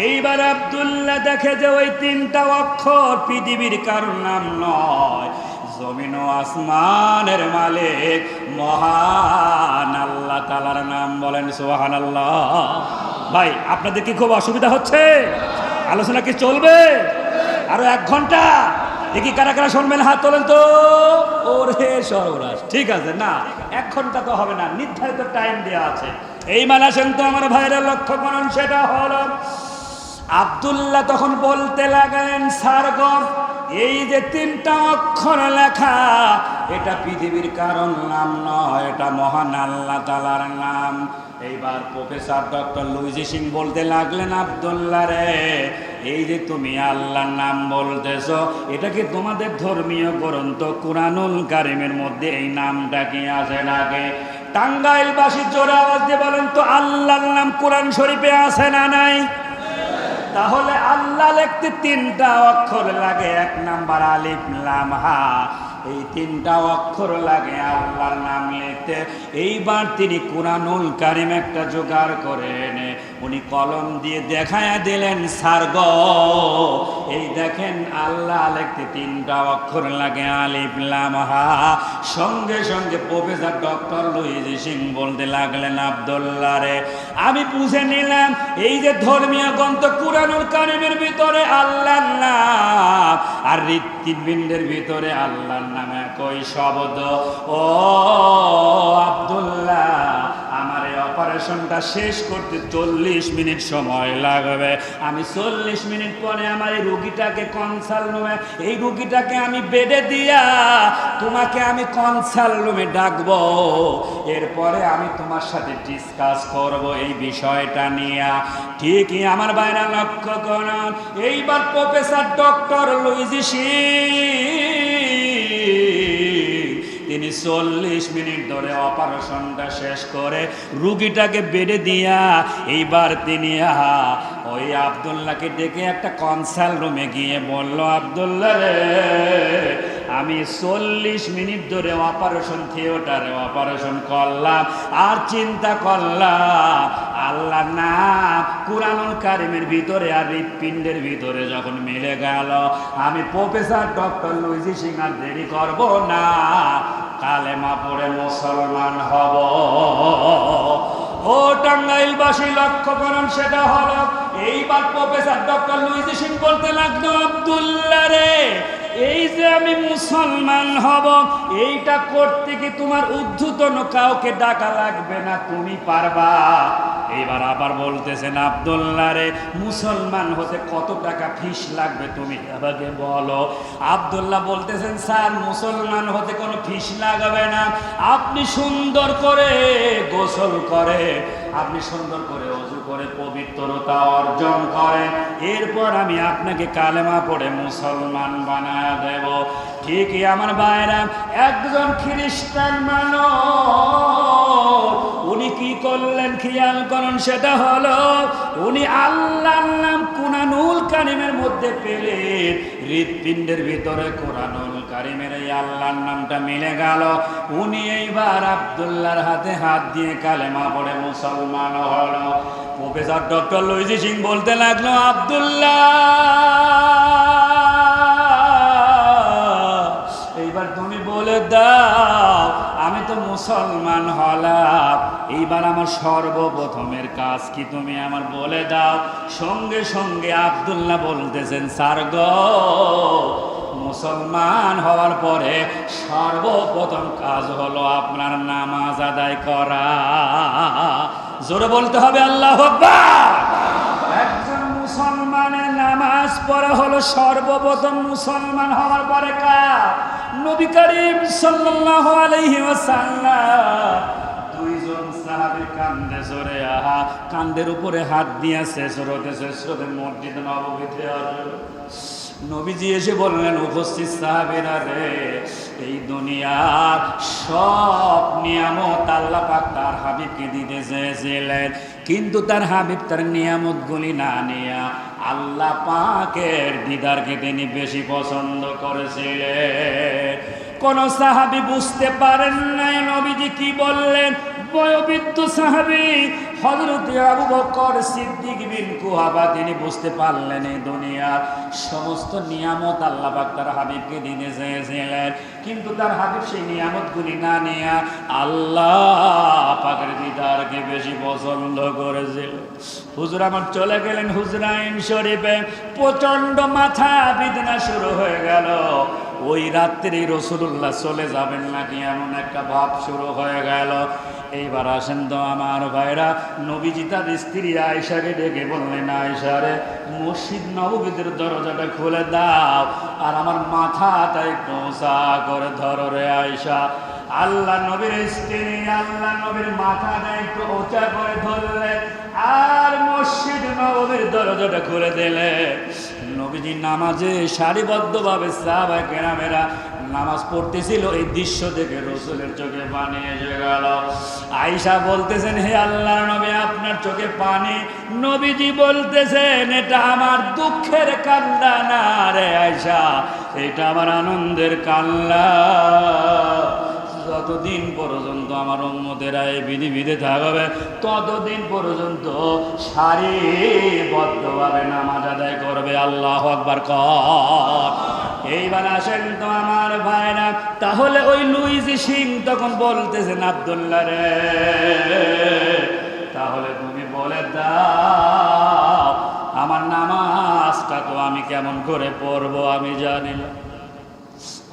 এইবার আব্দুল্লাহ দেখে যে ওই 3টা অক্ষর পৃথিবীর কারোর নাম নয়, জমিন ও আসমানের মালিক মহান আল্লাহ তাআলার নাম। বলেন সুবহানাল্লাহ। ভাই, আপনাদের কি খুব অসুবিধা হচ্ছে? আলোচনা কি চলবে আরো 1 ঘন্টা? দেখি কারা কারা শুনবেন, হাত তোলেন তো। ওরে সর্বনাশ, ঠিক আছে না, 1 ঘন্টা তো হবে না, নির্ধারিত টাইম দেওয়া আছে। এই মানাসেন তো আমার ভাইরা, লক্ষ্য করুন, সেটা হলো আব্দুল্লাহ তখন বলতে লাগলেন, স্যার গো, এই যে 3টা অক্ষর লেখা, এটা পৃথিবীর কারণ নাম নয়, এটা মহান আল্লাহ তাআলার নাম। এইবার প্রফেসর ডক্টর লুইজি সিং বলতে লাগলেন, আব্দুল্লাহ রে, এই যে তুমি আল্লাহর নাম বলতেছো, এটা কি তোমাদের ধর্মীয় গ্রন্থ কুরআনুল কারীমের মধ্যে এই নামটা কি আছে নাকি? টাঙ্গাইলবাসী জোরে আওয়াজ দিয়ে বলেন তো, আল্লাহর নাম কোরআন শরীফে আছে না নাই? তাহলে আল্লাহ লিখতে 3টা অক্ষর লাগে। 1 নাম্বার আলিফ লাম হা, এই 3টা অক্ষর লাগে আল্লাহর নাম লিখতে। এইবার তিনি কুরআনুল কারীম একটা জোগাড় করে এনে উনি কলম দিয়ে দেখায়া দিলেন, স্যার গো, এই দেখেন আল্লাহ লিখতে 3টা অক্ষর লাগে আলিফ লাম হা। সঙ্গে সঙ্গে প্রফেসর ডক্টর লুইজি সিং বলতে লাগলেন, আব্দুল্লাহ রে, আমি বুঝে নিলাম, এই যে ধর্মীয় গ্রন্থ কুরআনুল কারীমের ভিতরে আল্লাহর নাম আর হৃৎপিণ্ডের ভিতরে আল্লাহর নামে একই শব্দ। ও আব্দুল্লাহ, আমার এই অপারেশনটা শেষ করতে 40 মিনিট সময় লাগবে। আমি 40 মিনিট পরে আমার এই রোগীটাকে কনসাল্ট রুমে, এই রোগীটাকে আমি বেডে দিয়া তোমাকে আমি কনসাল্ট রুমে ডাকবো। এরপরে আমি তোমার সাথে ডিসকাস করব এই বিষয়টা নিয়ে। ঠিকই আমার বাইরা, লক্ষ্য করুন, এইবার প্রফেসর ডক্টর লুইজি সিং তিনি 40 মিনিট ধরে অপারেশনটা শেষ করে রুগীটাকে বেডে দিয়া এইবার তিনি ওই আব্দুল্লাহকে ডেকে একটা কনসাল্ট রুমে গিয়ে বলল, আব্দুল্লাহ রে, আমি 40 মিনিট ধরে অপারেশন থিয়েটারে অপারেশন করলাম, আর চিন্তা করলাম আল্লাহ নাম কুরআনুল কারীমের ভিতরে আর হৃৎপিণ্ডের ভিতরে যখন মিলে গেল, আমি প্রফেসর ডক্টর লুইজি সিং আর দেরি করব না, কালেমা পড়ে মুসলমান হব। ও টাঙ্গাইলবাসী, লক্ষ্য করুন, সেটা হলো এইবার প্রফেসর ডক্টর লুইজি সিং বলতে লাগলো, আব্দুল্লাহ রে, এই যে আমি মুসলমান হব, এইটা করতে কি তোমার ঊর্ধ্বতন কাউকে ডাকা লাগবে না, তুমি পারবা। এইবার আবার বলতেছেন, আব্দুল্লাহ রে, মুসলমান হতে কত টাকা ফিস লাগবে তুমি আমাকে বলো। আব্দুল্লাহ বলতেছেন, স্যার, মুসলমান হতে কোনো ফিস লাগবে না, আপনি সুন্দর করে গোসল করে, আপনি সুন্দর করে ওযু করে পবিত্রতা অর্জন করেন, এরপর আমি আপনাকে কালেমা পড়ে মুসলমান বানায় দেব। ঠিকই আমার ভাইরা, একজন খ্রিস্টান মানুষ উনি কি করলেন খেয়াল করুন, সেটা হলো উনি আল্লাহর নাম কুরআনুল কারীমের মধ্যে পেলেন, হৃৎপিণ্ডের ভিতরে কুরআনুল কারীমের এই আল্লাহর নামটা মিলে গেল। উনি এইবার আব্দুল্লাহর হাতে হাত দিয়ে কালেমা পড়ে মুসলমান হলো। প্রফেসর ডক্টর লুইজি সিং বলতে লাগলো, আব্দুল্লাহ, এইবার তুমি বলে দাও, আমি তো মুসলমান হলাম, এইবার আমার সর্বপ্রথমের কাজ কি তুমি আমার বলে দাও। সঙ্গে সঙ্গে আব্দুল্লাহ বলতেছেন, স্যার গো, মুসলমান হওয়ার পরে সর্বপ্রথম কাজ হলো আপনার নামাজ আদায় করা। জোরে বলতে হবে আল্লাহু আকবার। একজন মুসলমানের নামাজ পড়া হলো সর্বপ্রথম মুসলমান হওয়ার পরে কাজ। নবী করিম সাল্লাল্লাহু আলাইহি ওয়াসাল্লাম 2 জন সাহাবীর কান্দে সরে আহা কান্দের উপরে হাত দিয়ে শেষ হতে মসজিদ নববীতে আসলো। নবীজি এসে বললেন, উপস্থিত সাহাবীরা রে, এই দুনিয়ার সব নিয়ামত আল্লাহ পাক তার হাবিবকে দিতে চেয়েছিলেন, কিন্তু তার হাবিব তার নিয়ামতগুলি না নিয়া আল্লাহ পাকের দিদারকে তিনি বেশি পছন্দ করেছিলেন। কোন সাহাবী বুঝতে পারেন নাই নবীজি কি বললেন। বয়োবৃদ্ধ সাহাবী হযরত আবু বকর সিদ্দিক বিন কুহাফা তিনি বুঝতে পারলেন এই দুনিয়ার সমস্ত নিয়ামত আল্লাহ পাক তার হাবিবকে দিতে চেয়েছিলেন, কিন্তু তার হাবিব সেই নিয়ামতগুলি না নিয়ে আল্লাহ পাকের দিদারকে বেশি পছন্দ করেছিল। হুজুর আমার চলে গেলেন হুজরাইন শরীফে, প্রচন্ড মাথা বেদনা শুরু হয়ে গেল। ওই রাত্রে রাসূলুল্লাহ চলে যাবেন নাকি এমন একটা ভাব শুরু হয়ে গেল। এইবার আসেন তো আমার ভাইরা, নবীজি তার স্ত্রী আয়েশাকে ডেকে বললেন, আয়েশা রে, মসজিদ নববীর দরজাটা খুলে দাও আর আমার মাথাটা একটু উঁচা করে ধরো রে আয়েশা। আল্লাহ নবীর স্ত্রী আল্লাহ নবীর মাথাটা একটু উঁচা করে ধরলেন আর মসজিদ নববীর দরজাটা খুলে দিলে। নবীজি নামাজে সারিবদ্ধভাবে সাহাবায়ে কেরামেরা নামাজ পড়তেছিল। এই দৃশ্য দেখে রাসূলের চোখে পানি এসে গেল। আয়েশা বলতেছেন, হে আল্লাহর নবী, আপনার চোখে পানি। নবীজি বলতেছেন, এটা আমার দুঃখের কান্না না রে আয়েশা, এটা আমার আনন্দের কান্না। যতদিন পর্যন্ত আমার উম্মতেরা এই পৃথিবীতে থাকবে ততদিন পর্যন্ত সারিবদ্ধভাবে নামাজ আদায় করবে। আল্লাহু আকবার কর। এইবার আসেন তো আমার ভাইরা, তাহলে ওই লুইজি সিং তখন বলতেছেন, আব্দুল্লাহ রে, তাহলে তুমি বলে দাও আমার নামাজটা তো আমি কেমন করে পড়বো আমি জানি না,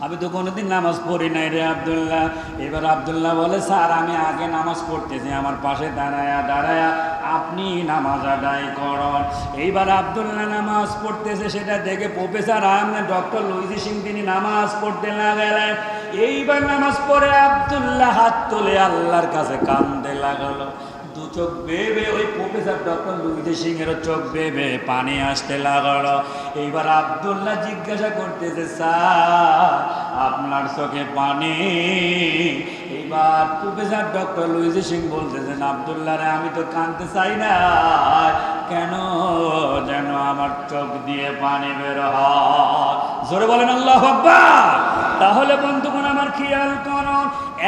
আমি তো কোনোদিন নামাজ পড়ি নাই রে আব্দুল্লাহ। এবার আব্দুল্লাহ বলে, স্যার আমি আগে নামাজ পড়তেছি, আমার পাশে দাঁড়ায়া আপনি নামাজ আদায় করুন। এইবার আব্দুল্লাহ নামাজ পড়তেছে, সেটা দেখে professor Ahmed doctor Luigi Singh তিনি নামাজ পড়তে লাগলেন। এইবার নামাজ পড়ে আব্দুল্লাহ হাত তুলে আল্লাহর কাছে কাঁদতে লাগলো। দু চোখ বেবে ওই প্রফেসর ডক্টর লুইজি সিং এর চোখ বেবে পানি আসতে লাগলো। এইবার আব্দুল্লাহ জিজ্ঞাসা করতেছে, স্যার আপনার চোখে পানি? এইবার প্রফেসর ডক্টর লুইজি সিং বলতেছেন, আব্দুল্লাহ রে, আমি তো কাঁদতে চাই না, কেন যেন আমার চোখ দিয়ে পানি বের হয়। জোরে বলেন আল্লাহু আকবার। তাহলে বন্ধুগণ আমার খেয়াল করুন,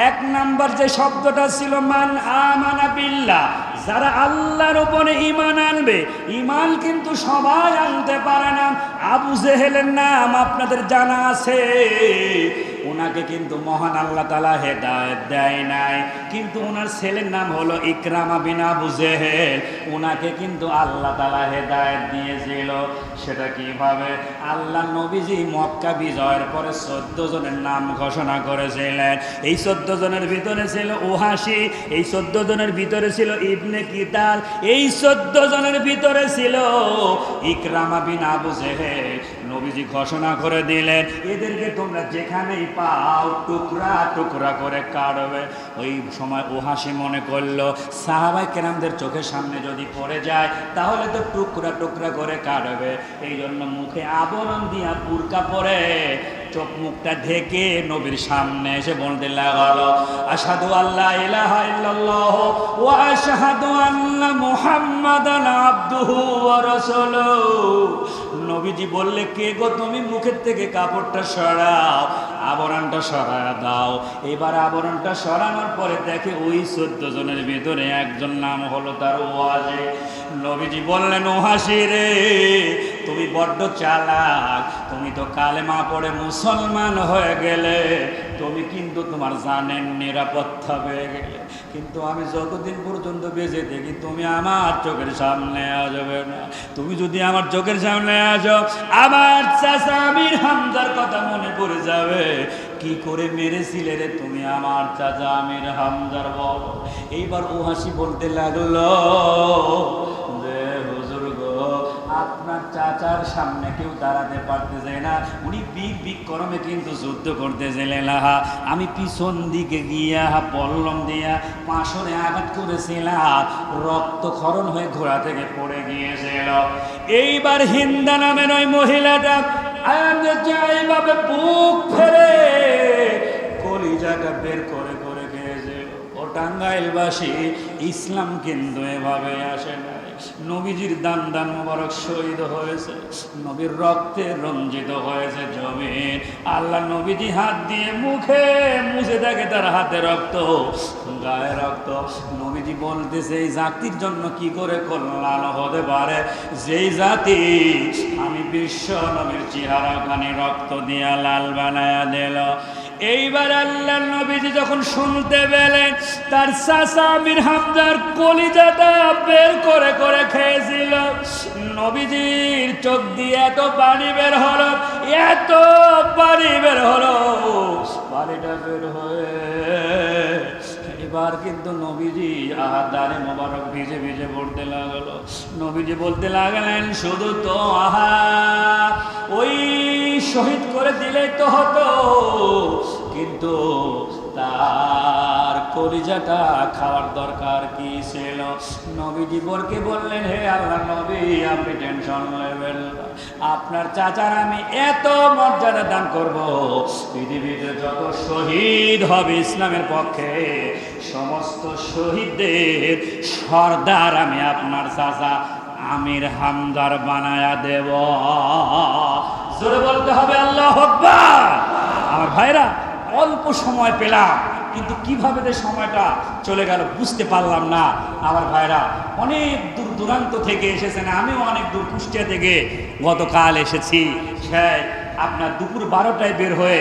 এক নাম্বার যে শব্দটা ছিল মান আমানা বিল্লাহ, যারা আল্লাহর উপরে ঈমান আনবে। ঈমান কিন্তু সবাই আনতে পারে না। আবু জেহেলের নাম আপনাদের জানা আছে, ওনাকে কিন্তু মহান আল্লাহ তাআলা হেদায়েত দেয় নাই, কিন্তু ওনার ছেলের নাম হলো ইকরামা বিন আবু জেহেল, ওনাকে কিন্তু আল্লাহ তাআলা হেদায়েত দিয়েছিল। সেটা কিভাবে? আল্লাহ নবীজি মক্কা বিজয়ের পরে 14 জনের নাম ঘোষণা করেছিলেন। এই 14 জনের ভিতরে ছিল ওহাসি, এই 14 জনের ভিতরে ছিল ইবনে কিতাল, এই 14 জনের ভিতরে ছিল ইকরামা বিন আবু জেহেল। নবীজি ঘোষণা করে দিলেন, এদেরকে তোমরা যেখানেই পাও টুকরা টুকরা করে কাটবে। ওই সময় ওহাসি মনে করলো, সাহাবায়ে কেরামদের চোখের সামনে যদি পড়ে যায় তাহলে তো টুকরা টুকরা করে কাটবে। এই জন্য মুখে আবরণ দিয়া বুরকা পরে চোখ মুখটা ঢেকে নবীর সামনে এসে বলতে লাগলো, আশহাদু আল্লা ইলাহা ইল্লাল্লাহ ওয়া আশহাদু আন্না মুহাম্মাদান আবদুহু ওয়া রাসূলুহু। নবীজি বললে, কে গো তুমি? মুখের থেকে কাপড়টা সরাও, আবরণটা সরায়া দাও। এবার আবরণটা সরানোর পরে দেখে ওই 14 জনের ভিতরে একজন নাম হলো তার ওয়াজি। নবীজি বললেন, ওহাসি রে, তুমি বড্ড চালাক, তুমি তো কালেমা পড়ে মুসলমান হয়ে গেলে, তুমি কিন্তু তোমার জানের নিরাপত্তা পেয়ে গেলে, কিন্তু আমি যতদিন পর্যন্ত বেঁচে থাকি তুমি আমার চোখের সামনে আসবে না। তুমি যদি আমার চোখের সামনে আসো, আমার চাচা আমির হামজার কথা মনে পড়ে যাবে। কি করে মেরেছিলে রে তুমি আমার চাচা আমির হামজার বল। এইবার ওহাসি বলতে লাগলো, হুজুর গো, আপনার চাচার সামনে কেউ দাঁড়াতে পারতেছে না, উনি বিগ বিগ করমে কিন্তু যুদ্ধ করতেছিলেন। আমি পিছন দিকে গিয়া পল্লম দিয়া পাঁশরে আঘাত করেছিলাম, রক্তক্ষরণ হয়ে ঘোড়া থেকে পড়ে গিয়েছিল। এইবার হিন্দা নামের ওই মহিলাটা এইভাবে বুক ফেরে কলিজাটা বের করে করে গিয়েছিল। ও টাঙ্গাইলবাসী, ইসলাম কিন্তু এভাবে আসে না। নবীজির দান দান মোবারক শহীদ হয়েছে, নবীর রক্তে রঞ্জিত হয়েছে জমিন। আল্লাহ নবীজি হাত দিয়ে মুখে মুছে দেখে তার হাতে রক্ত, গায়ে রক্ত। নবীজি বলতেছে এই জাতির জন্য কি করে কল্যাণ হতে পারে, যেই জাতি আমি বিশ্ব নবীর চেহারা খানি রক্ত দিয়া লাল বানায়া দিল। এইবার আল্লাহ নবীজি যখন শুনতে পেলেন তার চাচা আমির হামজার কলিজাটা বের করে করে খেয়েছিল, নবীজির চোখ দিয়ে এত পানি বের হলো, এত পানি বের হলো, পানিটা বের হয়ে এবার কিন্তু নবীজি দাঁড়ে মোবারক ভিজে ভিজে পড়তে লাগলো। নবীজি বলতে লাগলেন শুধু তো ওই শহীদ করে দিলেই তো হতো, কিন্তু তার কলিজাটা খাওয়ার দরকার কি ছিল? নবীজি বলকে বললেন হে আল্লাহ নবী, আপনি টেনশন নেবেন না, আপনার চাচার আমি এত মর্যাদা দান করব, পৃথিবীতে যত শহীদ হবে ইসলামের পক্ষে সমস্ত শহীদদের সর্দার আমি আপনার চাচা আমির হামদার বানায়া দেব। জোরে বলতে হবে আল্লাহু আকবার। আমার ভাইরা, অল্প সময় পেলাম, কিন্তু কিভাবে যে সময়টা চলে গেল বুঝতে পারলাম না। আমার ভাইরা অনেক দূর দূরান্ত থেকে এসেছেন, আমিও অনেক দূর কুষ্টিয়া থেকে গতকাল এসেছি। আপনার দুপুর 12টায় বের হয়ে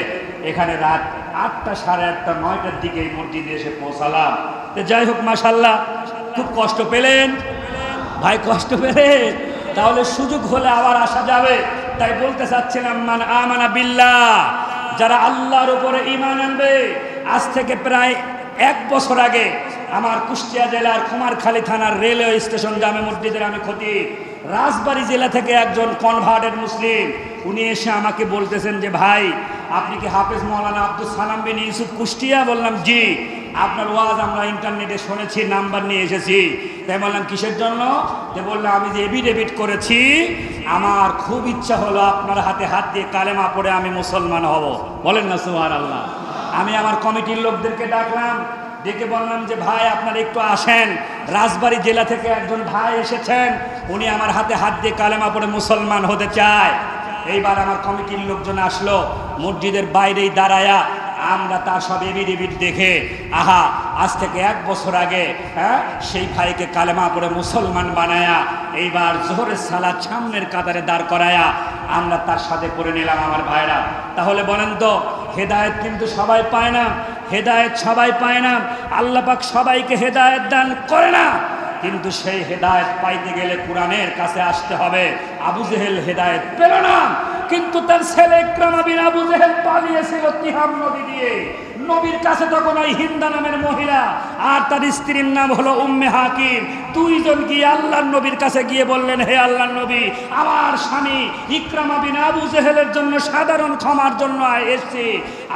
এখানে রাত 8টা, সাড়ে 8টা, 9টার দিকে এই মসজিদে এসে পৌঁছালাম। তো যাই হোক, মাশাআল্লাহ, খুব কষ্ট পেলেন ভাই, কষ্ট পেলেন, তাহলে সুযোগ হলে আবার আসা যাবে। তাই বলতে চাচ্ছিলাম, মান আমানা বিল্লাহ, যারা আল্লাহর উপরে ঈমান আনবে। আজ থেকে প্রায় 1 বছর আগে আমার কুষ্টিয়া জেলার কুমারখালী থানার রেলওয়ে স্টেশন জামে মসজিদের আমি খতিব, রাজবাড়ী জেলা থেকে একজন কনভার্টেড মুসলিম, উনি এসে আমাকে বলতেছেন যে ভাই, আপনি কি হাফেজ মাওলানা আব্দুল সালাম বিন ইউসুফ কুষ্টিয়া? বললাম জি, আপনার ওয়াজ আমরা ইন্টারনেটে শুনেছি, নাম্বার নিয়ে এসেছি। তাই বললাম কিসের জন্য? যে বললাম আমি যে এফিডেভিট করেছি, আমার খুব ইচ্ছা হলো আপনার হাতে হাত দিয়ে কালেমা পড়ে আমি মুসলমান হব। বলেন না সুবহানাল্লাহ। আমি আমার কমিটির লোকদেরকে ডাকলাম, ডেকে বললাম যে ভাই আপনারা একটু আসেন, রাজবাড়ী জেলা থেকে একজন ভাই এসেছেন, উনি আমার হাতে হাত দিয়ে কালেমা পড়ে মুসলমান হতে চায়। এইবার আমার কমিটির লোকজন আসলো, মসজিদের বাইরেই দাঁড়ায়া আমরা তার সব এফিডেভিট দেখে আজ থেকে 1 বছর আগে সেই ভাইকে কালেমা পড়ে মুসলমান বানায়া এইবার জোহরের সালাত সামনের কাতারে দাঁড় করায়া আমরা তার সাথে করে নিলাম। আমার ভাইরা, তাহলে বলেন তো, হেদায়েত কিন্তু সবাই পায় না, হেদায়েত সবাই পায় না, আল্লাহ পাক সবাইকে হেদায়েত দান করে না, কিন্তু সেই হেদায়েত পাইতে গেলে কোরআনের কাছে আসতে হবে। আবু জেহেল হেদায়েত পেল না, কিন্তু তার ছেলে ইকরামা বিন আবু জেহেল পালিয়েছিল তিহাম নদী দিয়ে। নবীর কাছে তখন ওই হিন্দা নামের মহিলা আর তার স্ত্রীর নাম হলো উম্মে হাকিম, দুইজন গিয়ে আল্লাহর নবীর কাছে গিয়ে বললেন, হে আল্লাহর নবী, আমার স্বামী ইকরামা বিন আবু জেহেলের জন্য সাধারণ ক্ষমার জন্য এসেছি।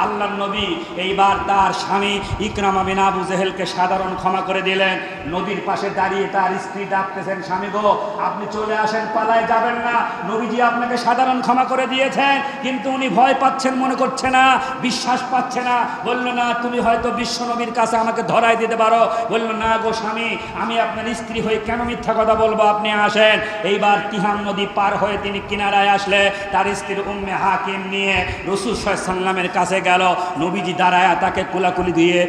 আল্লাহর নবী এইবার তার স্বামী ইকরামা বিন আবু জেহেলকে সাধারণ ক্ষমা করে দিলেন। নবীর পাশে দাঁড়িয়ে তার স্ত্রী ডাকতেছেন, স্বামী গো, আপনি চলে আসেন, পালায় যাবেন না, নবীজি আপনাকে সাধারণ ক্ষমা করে দিয়েছেন। কিন্তু উনি ভয় পাচ্ছেন, মনে করছে না, বিশ্বাস পাচ্ছে না। বলল না, তুমি হয়তো বিশ্ব নবীর কাছে আমাকে ধরাই দিতে পারো। বলল না গো স্বামী, আমি আপনার স্ত্রী হয়ে কেন মিথ্যা কথা বলবো, আপনি আসেন। এইবার তিহাম নদী পার হয়ে তিনি কিনারায় আসলে তার স্ত্রী উম্মে হাকিম নিয়ে রাসূল সাল্লাল্লাহু আলাইহি ওয়াসাল্লামের কাছে গেল। নবীজি দাঁড়ায়া তাকে কোলাকুলি দিয়ে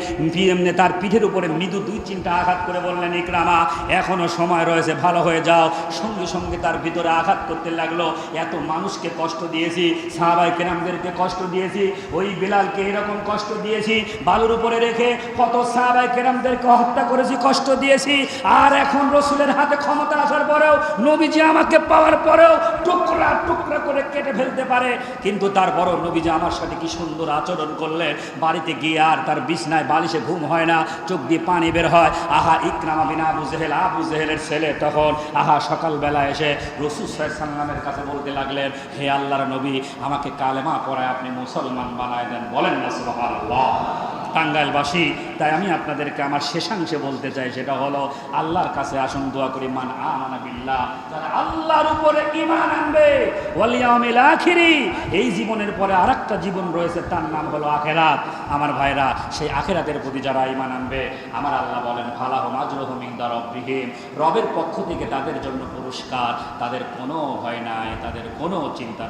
তার পিঠের উপরে মৃদু 2-3টা আঘাত করে বললেন, ইকরামা এখনো সময় রয়েছে, ভালো হয়ে যাও। সঙ্গে সঙ্গে তার ভিতরে আঘাত করতে লাগলো। এত মানুষকে কষ্ট দিয়েছি, সাহাবায়ে কেরামদেরকে কষ্ট দিয়েছি, ওই বিলালকে এরকম কষ্ট দিয়েছি, বালুর উপরে রেখে কত সাহাবায়ে কেরামদেরকে হত্যা করেছি, কষ্ট দিয়েছি। আর এখন রাসূলের হাতে ক্ষমতা আসার পরেও, নবীজি আমাকে পাওয়ার পরেও টুকরা টুকরা করে কেটে ফেলতে পারে, কিন্তু তারপরও নবীজি আমার সাথে কি সুন্দর আচরণ করলেন। বাড়িতে গিয়ে আর তার বিছনায় বালিশে ঘুম হয় না, চোখ দিয়ে পানি বের হয়। আহা ইকরামা বিন আবু জেহেল, আবু জেহেলের ছেলে তখন আহা সকালবেলা এসে রাসূল সাল্লাল্লাহু আলাইহি সাল্লামের কাছে বলতে লাগলেন, হে আল্লাহর নবী, আমাকে কালেমা পড়ায় আপনি মুসলমান বানায় দেন, বলেন না সুবহানাল্লাহ। টাঙ্গাইলবাসী, তাই আমি আপনাদেরকে আমার শেষাংশে বলতে চাই, সেটা হলো আল্লাহর কাছে আসুন দোয়া করি। মান আমানা বিল্লাহ, যারা আল্লাহর উপরে ঈমান আনবে, ওয়াল ইয়াউমিল আখিরি, এই জীবনের পরে আরেকটা জীবন রয়েছে, তার নাম হলো আখিরাত। আমার ভাইরা, সেই আখিরাতের প্রতি যারা ঈমান আনবে, আমার আল্লাহ বলেন ফালাহুম আজরুহুম ইনদা রাব্বিহিম, রবের পক্ষ থেকে তাদের জন্য পুরস্কার, তাদের কোনো ভয় নাই, তাদের কোনো চিন্তা